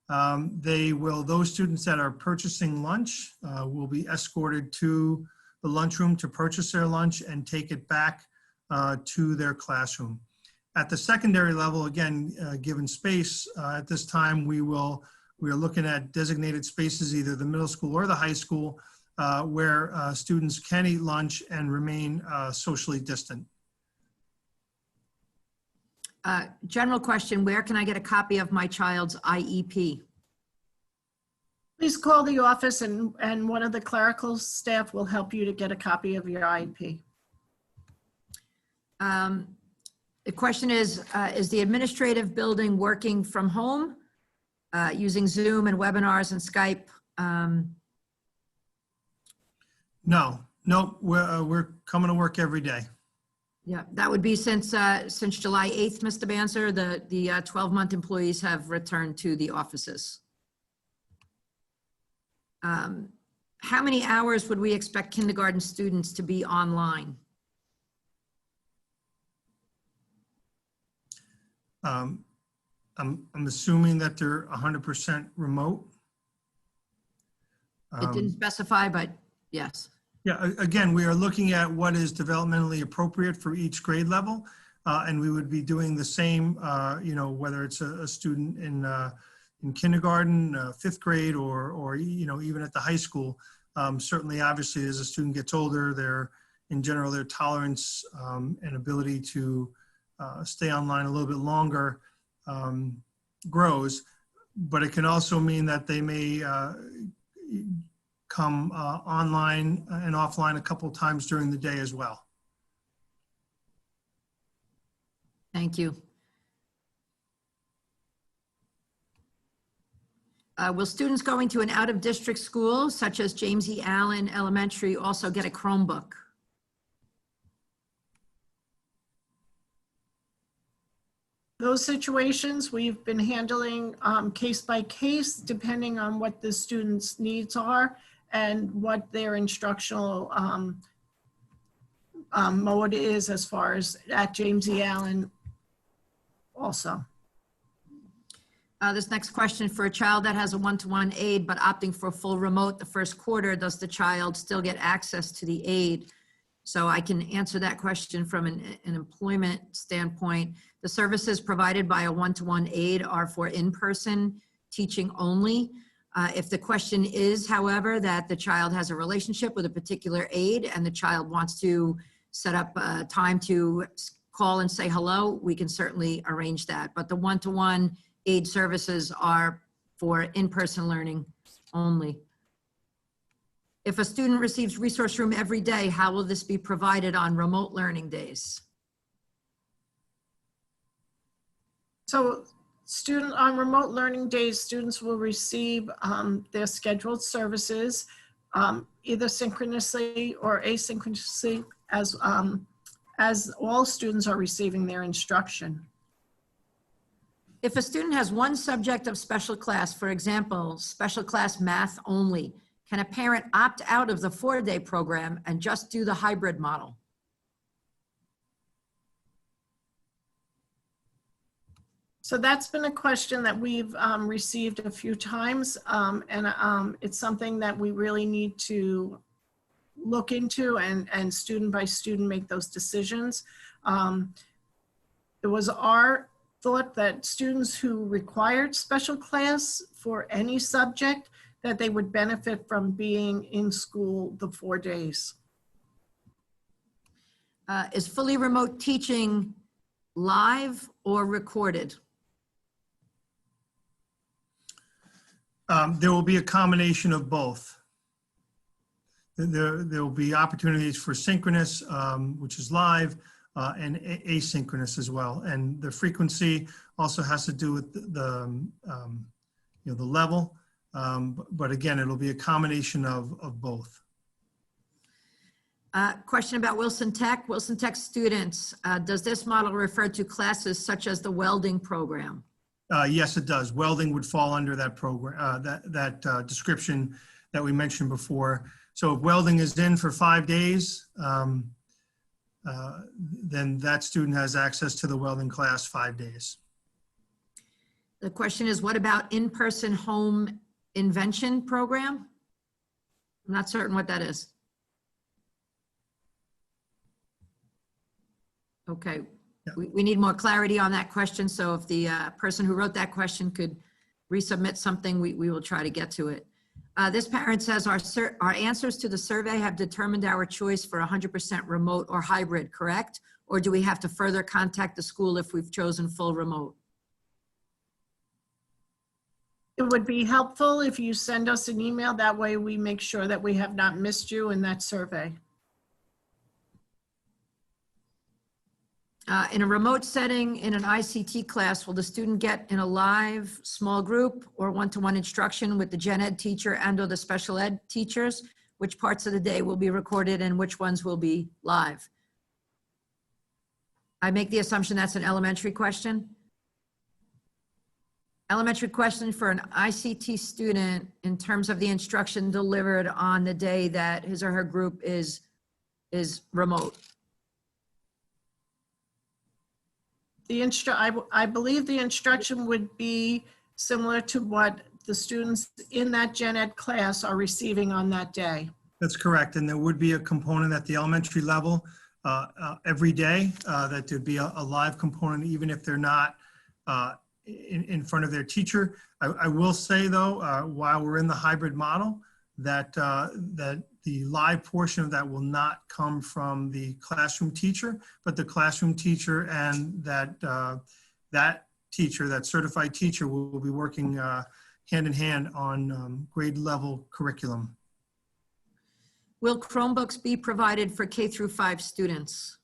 Those students that are purchasing lunch will be escorted to the lunchroom to purchase their lunch and take it back to their classroom. At the secondary level, again, given space, at this time we are looking at designated spaces, either the middle school or the high school, where students can eat lunch and remain socially distant. General question, where can I get a copy of my child's IEP? Please call the office and one of the clerical staff will help you to get a copy of your IEP. The question is the administrative building working from home using Zoom and webinars and Skype? No, we're coming to work every day. Yeah, that would be since July 8th, Mr. Banzer, the 12-month employees have returned to the offices. How many hours would we expect kindergarten students to be online? I'm assuming that they're 100% remote. It didn't specify, but yes. Yeah, again, we are looking at what is developmentally appropriate for each grade level. And we would be doing the same, you know, whether it's a student in kindergarten, 5th grade, or, you know, even at the high school. Certainly, obviously, as a student gets older, in general, their tolerance and ability to stay online a little bit longer grows. But it can also mean that they may come online and offline a couple times during the day as well. Thank you. Will students going to an out-of-district school, such as James E. Allen Elementary, also get a Chromebook? Those situations we've been handling case by case, depending on what the student's needs are and what their instructional mode is as far as at James E. Allen also. This next question: for a child that has a one-to-one aide but opting for full remote the first quarter, does the child still get access to the aide? So I can answer that question from an employment standpoint. The services provided by a one-to-one aide are for in-person teaching only. If the question is, however, that the child has a relationship with a particular aide and the child wants to set up a time to call and say hello, we can certainly arrange that. But the one-to-one aide services are for in-person learning only. If a student receives resource room every day, how will this be provided on remote learning days? So on remote learning days, students will receive their scheduled services either synchronously or asynchronously as all students are receiving their instruction. If a student has one subject of special class, for example, special class math only, can a parent opt out of the 4-day program and just do the hybrid model? So that's been a question that we've received a few times, and it's something that we really need to look into and student by student make those decisions. It was our thought that students who required special class for any subject, that they would benefit from being in school the 4 days. Is fully remote teaching live or recorded? There will be a combination of both. There will be opportunities for synchronous, which is live, and asynchronous as well. And the frequency also has to do with the you know, the level. But again, it'll be a combination of both. Question about Wilson Tech. Wilson Tech students, does this model refer to classes such as the welding program? Yes, it does. Welding would fall under that program, that description that we mentioned before. So if welding is in for 5 days, then that student has access to the welding class 5 days. The question is, what about in-person home invention program? I'm not certain what that is. Okay, Yeah. we need more clarity on that question. So if the person who wrote that question could resubmit something, we will try to get to it. This parent says our answers to the survey have determined our choice for 100% remote or hybrid, correct? Or do we have to further contact the school if we've chosen full remote? It would be helpful if you send us an email. That way we make sure that we have not missed you in that survey. In a remote setting, in an ICT class, will the student get in a live small group or one-to-one instruction with the gen ed teacher and or the special ed teachers? Which parts of the day will be recorded and which ones will be live? I make the assumption that's an elementary question. Elementary question for an ICT student in terms of the instruction delivered on the day that his or her group is remote. I believe the instruction would be similar to what the students in that gen ed class are receiving on that day. That's correct. And there would be a component at the elementary level every day that there'd be a live component, even if they're not in front of their teacher. I will say though, while we're in the hybrid model, that the live portion of that will not come from the classroom teacher, but the classroom teacher and that teacher, that certified teacher, will be working hand in hand on grade level curriculum. Will Chromebooks be provided for K through 5 students?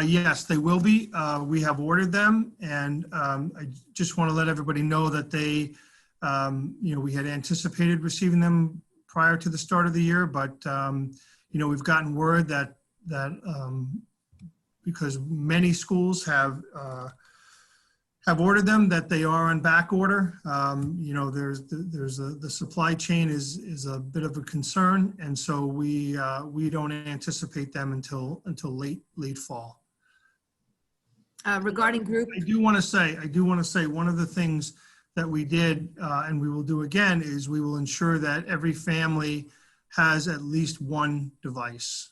Yes, they will be. We have ordered them, and I just want to let everybody know that they, we had anticipated receiving them prior to the start of the year, but we've gotten word that because many schools have ordered them, that they are on back order. The supply chain is a bit of a concern, and so we don't anticipate them until late fall. Regarding group, I do want to say one of the things that we did, and we will do again, is we will ensure that every family has at least one device.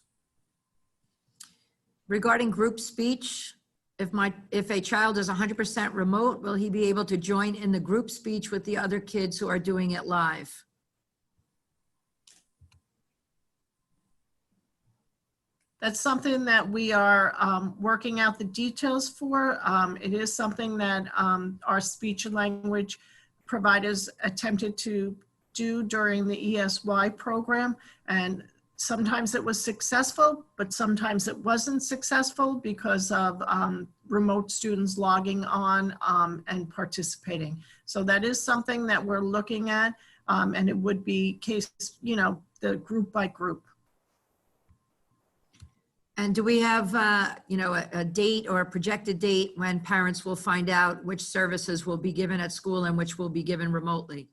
regarding group speech, if a child is 100% remote, will he be able to join in the group speech with the other kids who are doing it live? That's something that we are working out the details for. It is something that our speech and language providers attempted to do during the ESY program. And sometimes it was successful, but sometimes it wasn't successful because of remote students logging on and participating. So that is something that we're looking at, and it would be case, the group by group. And do we have, a date or a projected date when parents will find out which services will be given at school and which will be given remotely?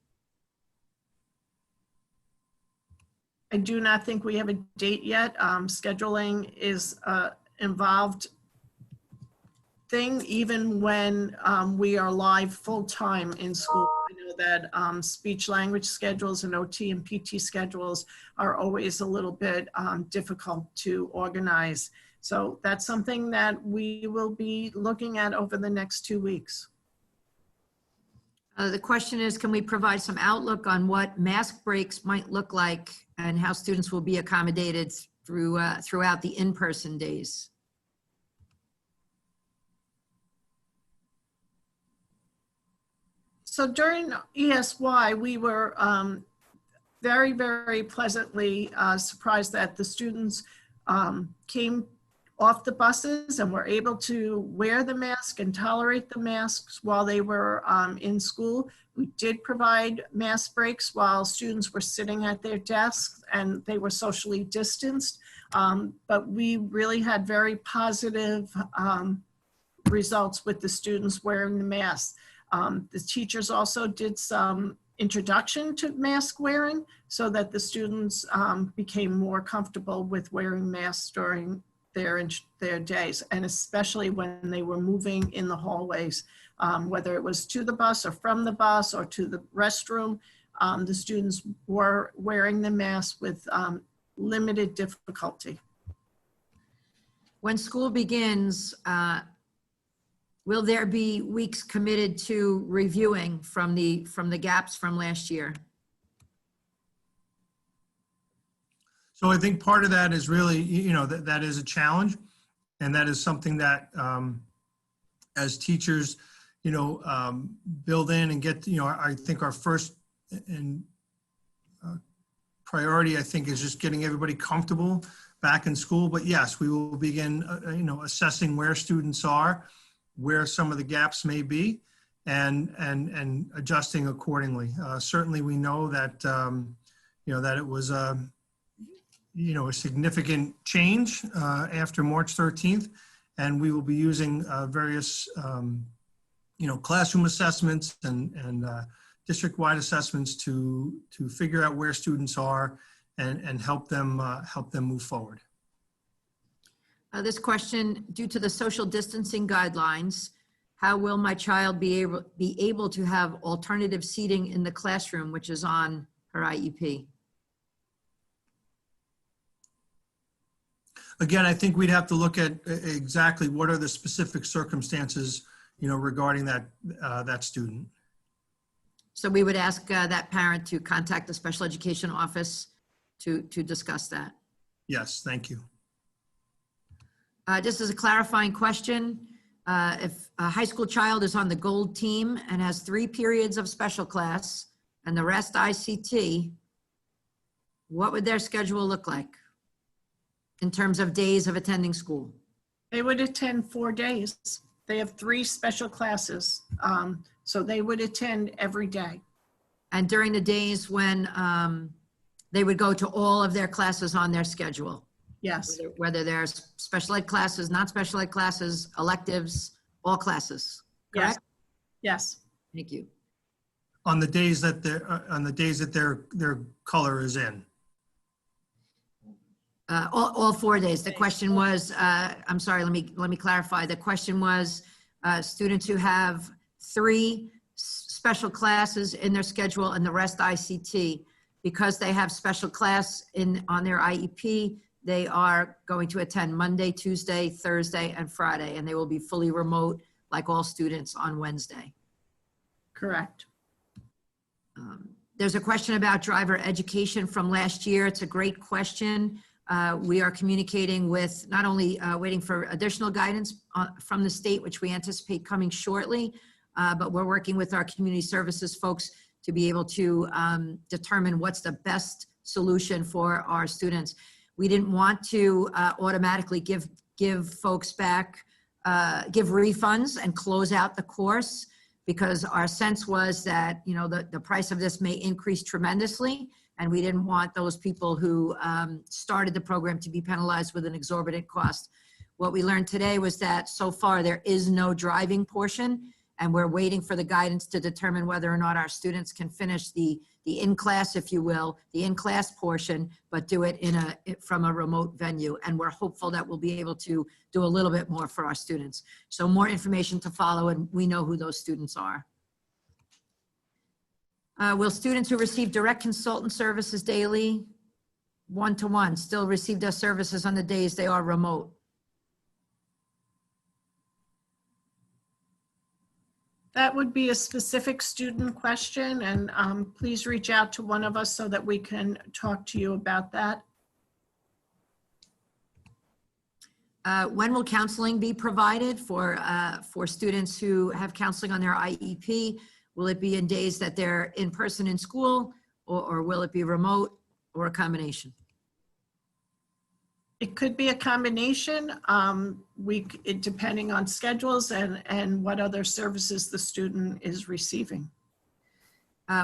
I do not think we have a date yet. Scheduling is involved thing, even when we are live full-time in school. I know that speech language schedules and OT and PT schedules are always a little bit difficult to organize. So that's something that we will be looking at over the next 2 weeks. The question is, can we provide some outlook on what mask breaks might look like and how students will be accommodated throughout the in-person days? So during ESY, we were very, very pleasantly surprised that the students came off the buses and were able to wear the mask and tolerate the masks while they were in school. We did provide mask breaks while students were sitting at their desks and they were socially distanced. But we really had very positive results with the students wearing the masks. The teachers also did some introduction to mask wearing so that the students became more comfortable with wearing masks during their days, and especially when they were moving in the hallways, whether it was to the bus or from the bus or to the restroom, the students were wearing the mask with limited difficulty. When school begins, will there be weeks committed to reviewing from the gaps from last year? So I think part of that is really, that is a challenge, and that is something that as teachers, build in and get, I think our first priority, I think, is just getting everybody comfortable back in school. But yes, we will begin, assessing where students are, where some of the gaps may be, and adjusting accordingly. Certainly, we know that that it was a significant change after March 13th, and we will be using various classroom assessments and district-wide assessments to figure out where students are and help them move forward. This question, due to the social distancing guidelines, how will my child be able to have alternative seating in the classroom, which is on her IEP? Again, I think we'd have to look at exactly what are the specific circumstances, regarding that student. So we would ask that parent to contact the special education office to discuss that. Yes, thank you. Just as a clarifying question, if a high school child is on the gold team and has 3 periods of special class and the rest ICT, what would their schedule look like in terms of days of attending school? They would attend 4 days. They have 3 special classes. So they would attend every day. And during the days when they would go to all of their classes on their schedule? Yes, Whether there's special ed classes, not special ed classes, electives, all classes, yes, correct? yes, Thank you. On the days that their color is in. All 4 days. The question was, I'm sorry, let me clarify. The question was students who have 3 special classes in their schedule and the rest ICT. Because they have special class on their IEP, they are going to attend Monday, Tuesday, Thursday, and Friday, and they will be fully remote like all students on Wednesday. correct. There's a question about driver education from last year. It's a great question. We are communicating with, not only waiting for additional guidance from the state, which we anticipate coming shortly, but we're working with our community services folks to be able to determine what's the best solution for our students. We didn't want to automatically give folks back, give refunds and close out the course, because our sense was that, the price of this may increase tremendously, and we didn't want those people who started the program to be penalized with an exorbitant cost. What we learned today was that so far there is no driving portion, and we're waiting for the guidance to determine whether or not our students can finish the in-class, if you will, the in-class portion, but do it from a remote venue. And we're hopeful that we'll be able to do a little bit more for our students. So more information to follow, and we know who those students are. Will students who receive direct consultant services daily, one-to-one, still receive their services on the days they are remote? That would be a specific student question, and please reach out to one of us so that we can talk to you about that. When will counseling be provided for students who have counseling on their IEP? Will it be in days that they're in person in school, or will it be remote, or a combination? It could be a combination, depending on schedules and what other services the student is receiving.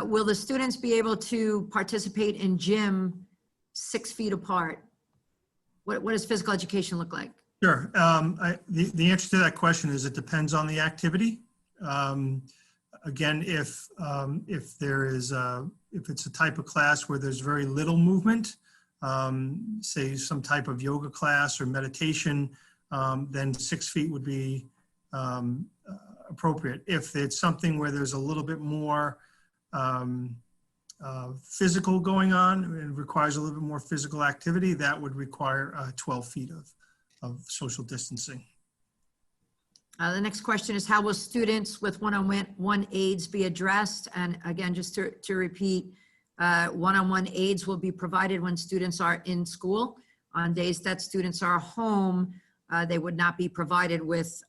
Will the students be able to participate in gym 6 feet apart? What does physical education look like? Sure. The answer to that question is it depends on the activity. Again, if it's a type of class where there's very little movement, say some type of yoga class or meditation, then 6 feet would be appropriate. If it's something where there's a little bit more physical going on, and requires a little bit more physical activity, that would require 12 feet of social distancing. The next question is, how will students with one-on-one aids be addressed? And again, just to repeat, one-on-one aids will be provided when students are in school. On days that students are home, they would not be provided with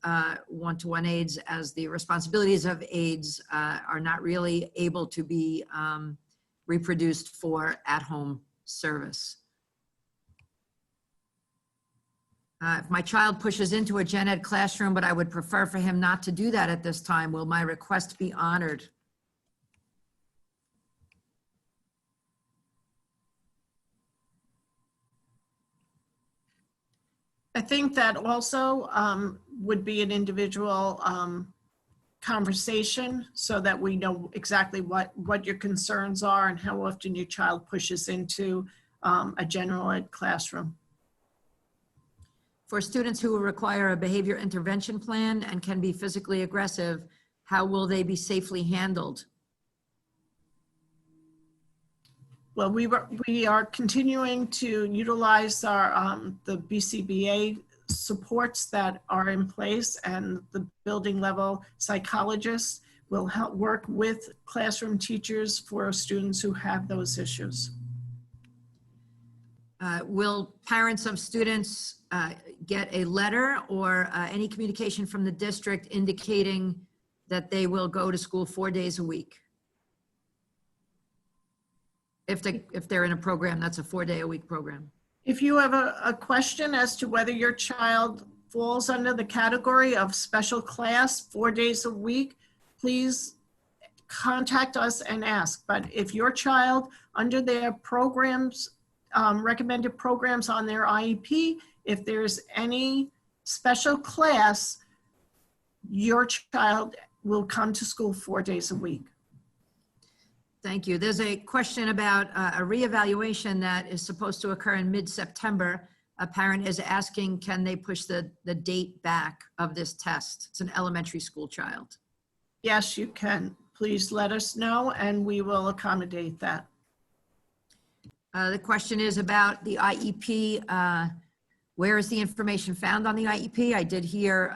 one-to-one aids, as the responsibilities of aids are not really able to be reproduced for at-home service. If my child pushes into a gen ed classroom, but I would prefer for him not to do that at this time, will my request be honored? I think that also would be an individual conversation so that we know exactly what your concerns are and how often your child pushes into a general ed classroom. For students who will require a behavior intervention plan and can be physically aggressive, how will they be safely handled? Well, we are continuing to utilize our the BCBA supports that are in place, and the building level psychologists will help work with classroom teachers for students who have those issues. Will parents of students get a letter or any communication from the district indicating that they will go to school 4 days a week? If they're in a program that's a 4-day-a-week program. If you have a question as to whether your child falls under the category of special class 4 days a week, please contact us and ask. But if your child, under their programs, recommended programs on their IEP, if there's any special class, your child will come to school 4 days a week. Thank you. There's a question about a reevaluation that is supposed to occur in mid-September. A parent is asking, can they push the date back of this test? It's an elementary school child. Yes, you can. Please let us know and we will accommodate that. The question is about the IEP. Where is the information found on the IEP? I did hear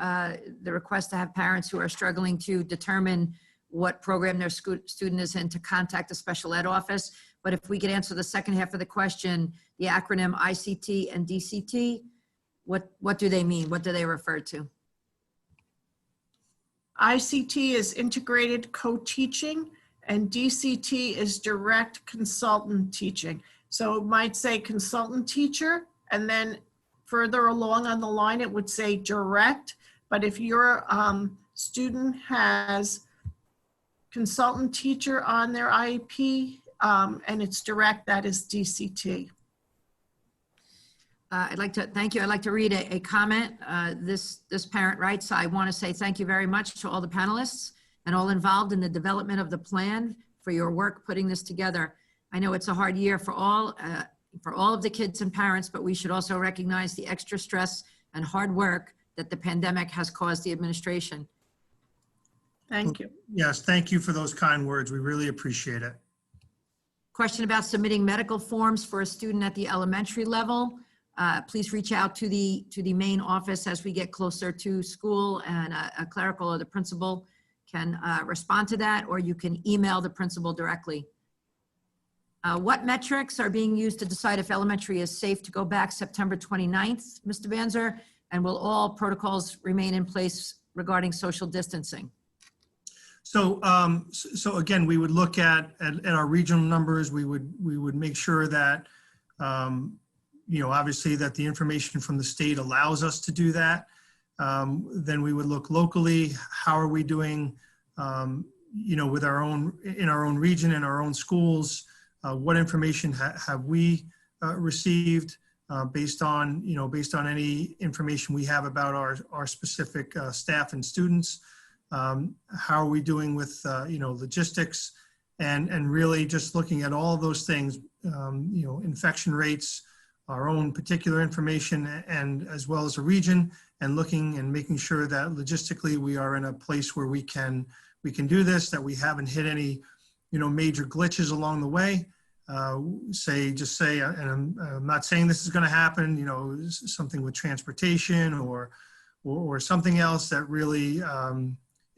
the request to have parents who are struggling to determine what program their student is in to contact the special ed office. But if we could answer the second half of the question, the acronym ICT and DCT, what do they mean? What do they refer to? ICT is integrated co-teaching and DCT is direct consultant teaching. So it might say consultant teacher, and then further along on the line, it would say direct. But if your student has consultant teacher on their IEP and it's direct, that is DCT. I'd like to thank you. I'd like to read a comment. This parent writes, I want to say thank you very much to all the panelists and all involved in the development of the plan for your work putting this together. I know it's a hard year for all of the kids and parents, but we should also recognize the extra stress and hard work that the pandemic has caused the administration. Thank you. Yes, thank you for those kind words. We really appreciate it. Question about submitting medical forms for a student at the elementary level. Please reach out to the main office as we get closer to school, and a clerical or the principal can respond to that, or you can email the principal directly. What metrics are being used to decide if elementary is safe to go back September 29th, Mr. Banzer? And will all protocols remain in place regarding social distancing? So, so again, we would look at our regional numbers. We would make sure that, you know, obviously that the information from the state allows us to do that. Then we would look locally. How are we doing, you know, with in our own region, in our own schools? What information have we received based on, you know, based on any information we have about our specific staff and students? How are we doing with, you know, logistics, and really just looking at all of those things, you know, infection rates, our own particular information, and as well as a region, and looking and making sure that logistically we are in a place where we can do this, that we haven't hit any, you know, major glitches along the way. Just say, and I'm not saying this is going to happen, you know, something with transportation or something else that really,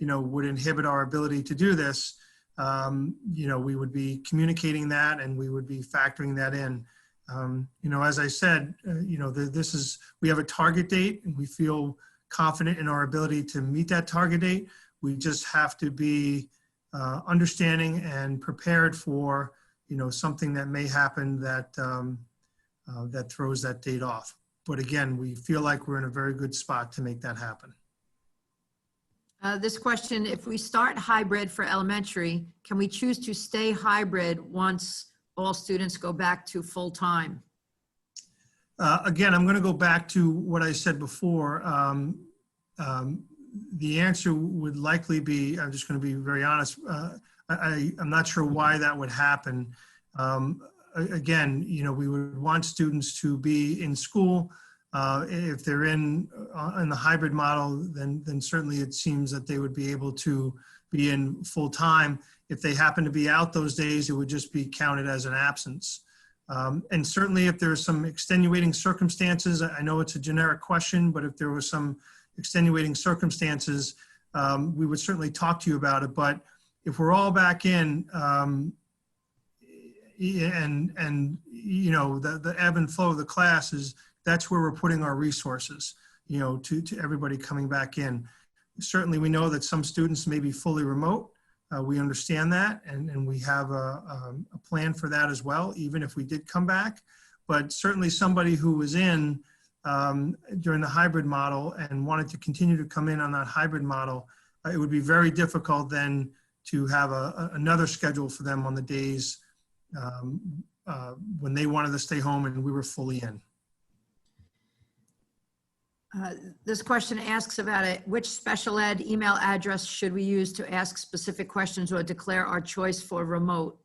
you know, would inhibit our ability to do this. You know, we would be communicating that, and we would be factoring that in. You know, as I said, you know, we have a target date, and we feel confident in our ability to meet that target date. We just have to be understanding and prepared for, you know, something that may happen that that throws that date off. But again, we feel like we're in a very good spot to make that happen. This question, if we start hybrid for elementary, can we choose to stay hybrid once all students go back to full time? Again, I'm going to go back to what I said before. The answer would likely be, I'm just going to be very honest, I'm not sure why that would happen. Again, we would want students to be in school. If they're in the hybrid model, then certainly it seems that they would be able to be in full time. If they happen to be out those days, it would just be counted as an absence. And certainly if there are some extenuating circumstances, I know it's a generic question, but if there was some extenuating circumstances, we would certainly talk to you about it. But if we're all back in, and the ebb and flow of the classes, that's where we're putting our resources, to everybody coming back in. Certainly we know that some students may be fully remote. We understand that, and we have a plan for that as well, even if we did come back. But certainly somebody who was in during the hybrid model and wanted to continue to come in on that hybrid model, it would be very difficult then to have another schedule for them on the days when they wanted to stay home and we were fully in. This question asks about it. Which special ed email address should we use to ask specific questions or declare our choice for remote?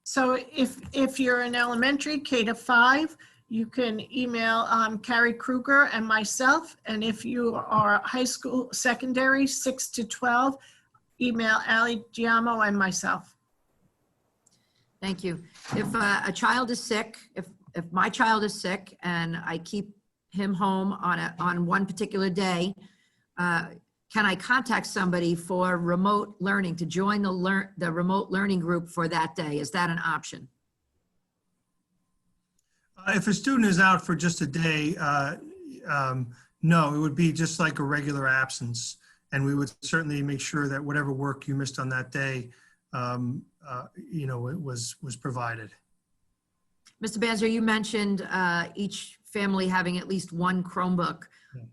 So if you're in elementary, K to 5, you can email Carrie Kruger and myself. And if you are high school, secondary, 6 to 12, email Ali Giamo and myself. Thank you. If a child is sick, if my child is sick and I keep him home on one particular day, can I contact somebody for remote learning to join the remote learning group for that day? Is that an option? If a student is out for just a day, no, it would be just like a regular absence. And we would certainly make sure that whatever work you missed on that day, it was provided. Mr. Banzer, you mentioned each family having at least one Chromebook.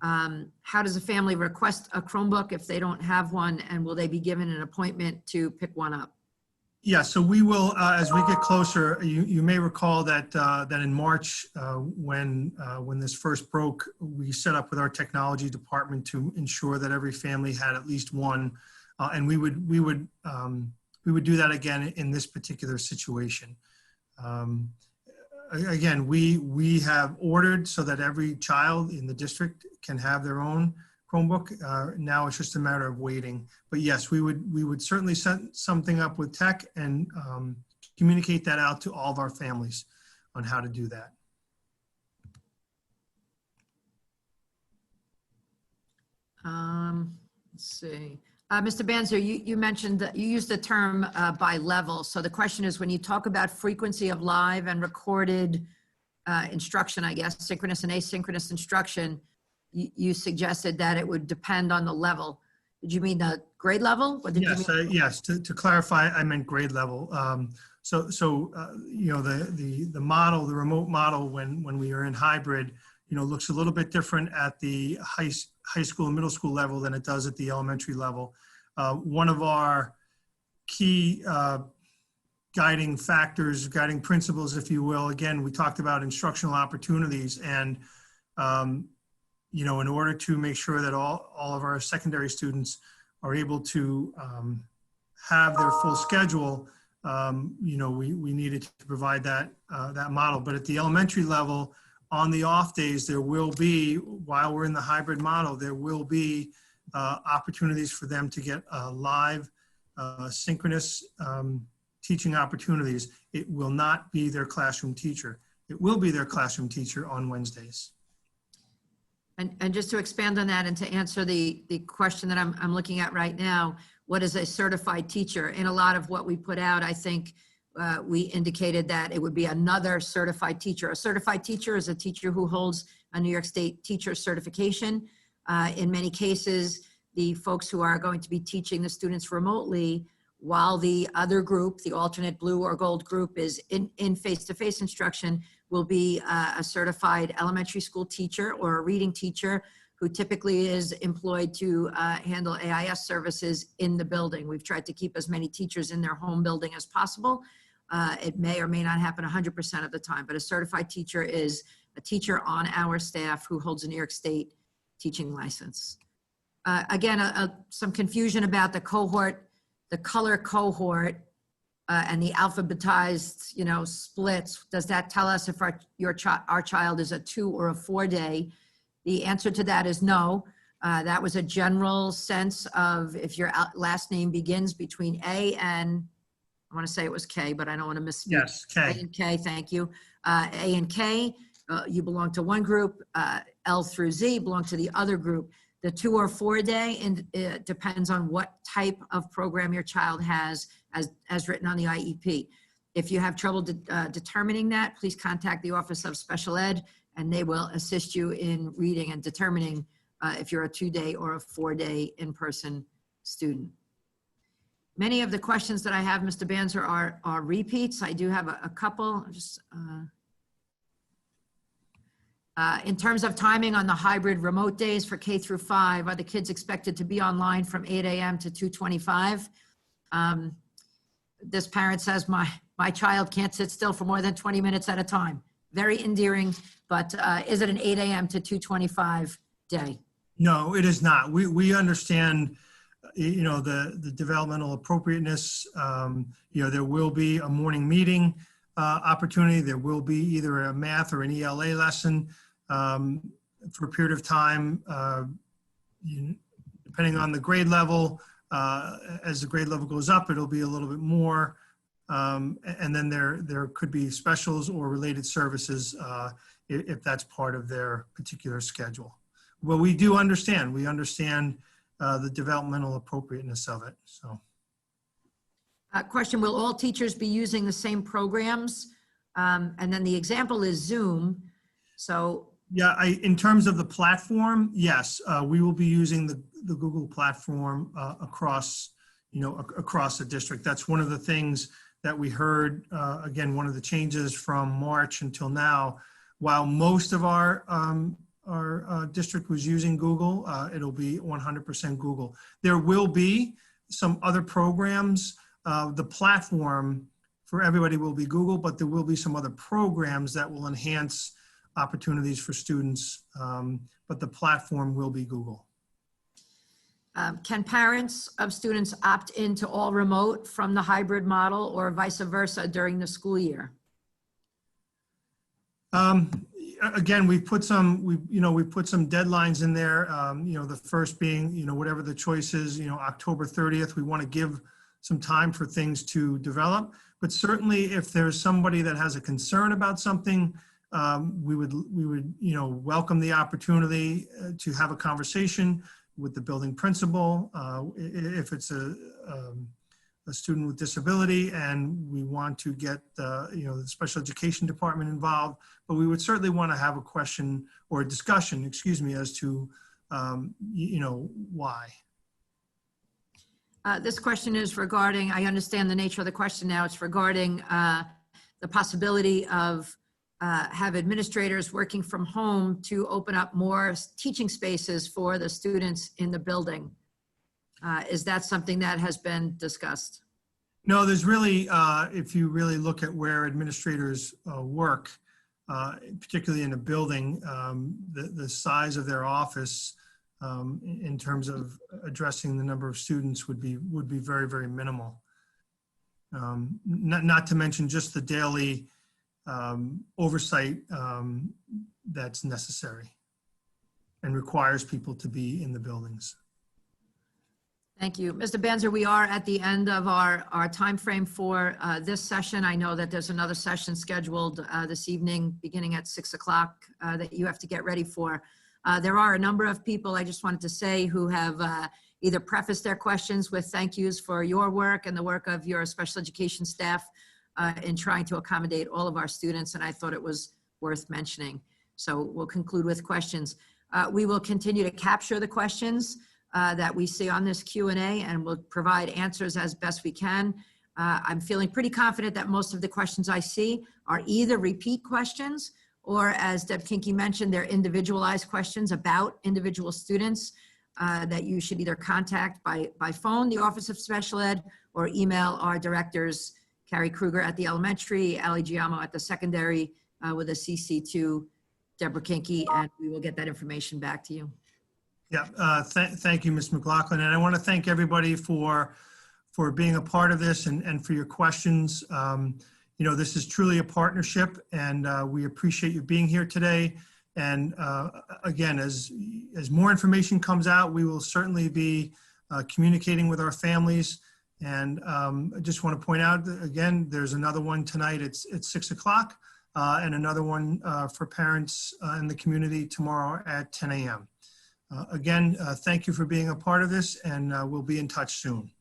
How does a family request a Chromebook if they don't have one, and will they be given an appointment to pick one up? Yeah, so we will, as we get closer, you may recall that in March, when this first broke, we set up with our technology department to ensure that every family had at least one, and we would do that again in this particular situation. Again, we have ordered so that every child in the district can have their own Chromebook. Now it's just a matter of waiting. But yes, we would certainly set something up with tech and communicate that out to all of our families on how to do that. Let's see. Mr. Banzer, you mentioned that you used the term by level. So the question is, when you talk about frequency of live and recorded instruction, I guess, synchronous and asynchronous instruction, you suggested that it would depend on the level. Did you mean the grade level? What did yes, you mean? Yes. To clarify, I meant grade level. The model, the remote model, when we are in hybrid, looks a little bit different at the high school and middle school level than it does at the elementary level. One of our key guiding factors, guiding principles, if you will, again, we talked about instructional opportunities, and in order to make sure that all of our secondary students are able to have their full schedule, we needed to provide that model. But at the elementary level, on the off days, there will be, while we're in the hybrid model, there will be opportunities for them to get live, synchronous teaching opportunities. It will not be their classroom teacher. It will be their classroom teacher on Wednesdays. And just to expand on that and to answer the question that I'm looking at right now, what is a certified teacher? In a lot of what we put out, I think we indicated that it would be another certified teacher. A certified teacher is a teacher who holds a New York State teacher certification. In many cases, the folks who are going to be teaching the students remotely, while the other group, the alternate blue or gold group, is in face-to-face instruction, will be a certified elementary school teacher or a reading teacher who typically is employed to handle AIS services in the building. We've tried to keep as many teachers in their home building as possible. It may or may not happen 100% of the time, but a certified teacher is a teacher on our staff who holds a New York State teaching license. Again, some confusion about the cohort, the color cohort, and the alphabetized, splits. Does that tell us if our child is a 2 or a 4 day? The answer to that is no. That was a general sense of if your last name begins between A and, I want to say it was K, but I don't want to misspeak. Yes, K. A and K, thank you. A and K, you belong to one group. L through Z belong to the other group. The 2 or 4 day, and it depends on what type of program your child has as written on the IEP. If you have trouble determining that, please contact the Office of Special Ed, and they will assist you in reading and determining if you're a 2 day or a 4 day in-person student. Many of the questions that I have, Mr. Banzer, are repeats. I do have a couple. In terms of timing on the hybrid remote days for K through 5, are the kids expected to be online from 8 a.m. to 2:25? This parent says, my child can't sit still for more than 20 minutes at a time. Very endearing, but is it an 8 a.m. to 2:25 day? No, it is not. We understand, the developmental appropriateness. There will be a morning meeting opportunity. There will be either a math or an ELA lesson for a period of time, depending on the grade level. As the grade level goes up, it'll be a little bit more. And then there could be specials or related services if that's part of their particular schedule. Well, we do understand. We understand the developmental appropriateness of it. So, question: will all teachers be using the same programs? And then the example is Zoom. So, yeah, in terms of the platform, yes, we will be using the Google platform across the district. That's one of the things that we heard. Again, one of the changes from March until now. While most of our district was using Google, it'll be 100% Google. There will be some other programs. The platform for everybody will be Google, but there will be some other programs that will enhance opportunities for students, but the platform will be Google. Can parents of students opt into all remote from the hybrid model or vice versa during the school year? Again, we put some deadlines in there. The first being, whatever the choice is, October 30th. We want to give some time for things to develop. But certainly, if there's somebody that has a concern about something, we would welcome the opportunity to have a conversation with the building principal. If it's a student with disability and we want to get the special education department involved, but we would certainly want to have a question or a discussion, as to why. This question is regarding, I understand the nature of the question now, it's regarding the possibility of have administrators working from home to open up more teaching spaces for the students in the building. Is that something that has been discussed? No, there's really, if you really look at where administrators work, particularly in a building, the size of their office in terms of addressing the number of students would be very, very minimal. Not to mention just the daily oversight that's necessary and requires people to be in the buildings. Thank you. Mr. Banzer, we are at the end of our time frame for this session. I know that there's another session scheduled this evening beginning at 6 o'clock that you have to get ready for. There are a number of people, I just wanted to say, who have either prefaced their questions with thank yous for your work and the work of your special education staff in trying to accommodate all of our students, and I thought it was worth mentioning. So we'll conclude with questions. We will continue to capture the questions that we see on this Q&A, and we'll provide answers as best we can. I'm feeling pretty confident that most of the questions I see are either repeat questions or, as Deb Kinke mentioned, they're individualized questions about individual students that you should either contact by phone, the Office of Special Ed, or email our directors Carrie Kruger at the elementary, Ali Giamo at the secondary, with a CC2, Deborah Kinky, and we will get that information back to you. Yeah, thank you, Ms. McLaughlin. And I want to thank everybody for being a part of this and for your questions. You know, this is truly a partnership, and we appreciate you being here today. And again, as more information comes out, we will certainly be communicating with our families. And I just want to point out that, again, there's another one tonight. It's 6 o'clock, and another one for parents in the community tomorrow at 10 a.m. Again, thank you for being a part of this, and we'll be in touch soon.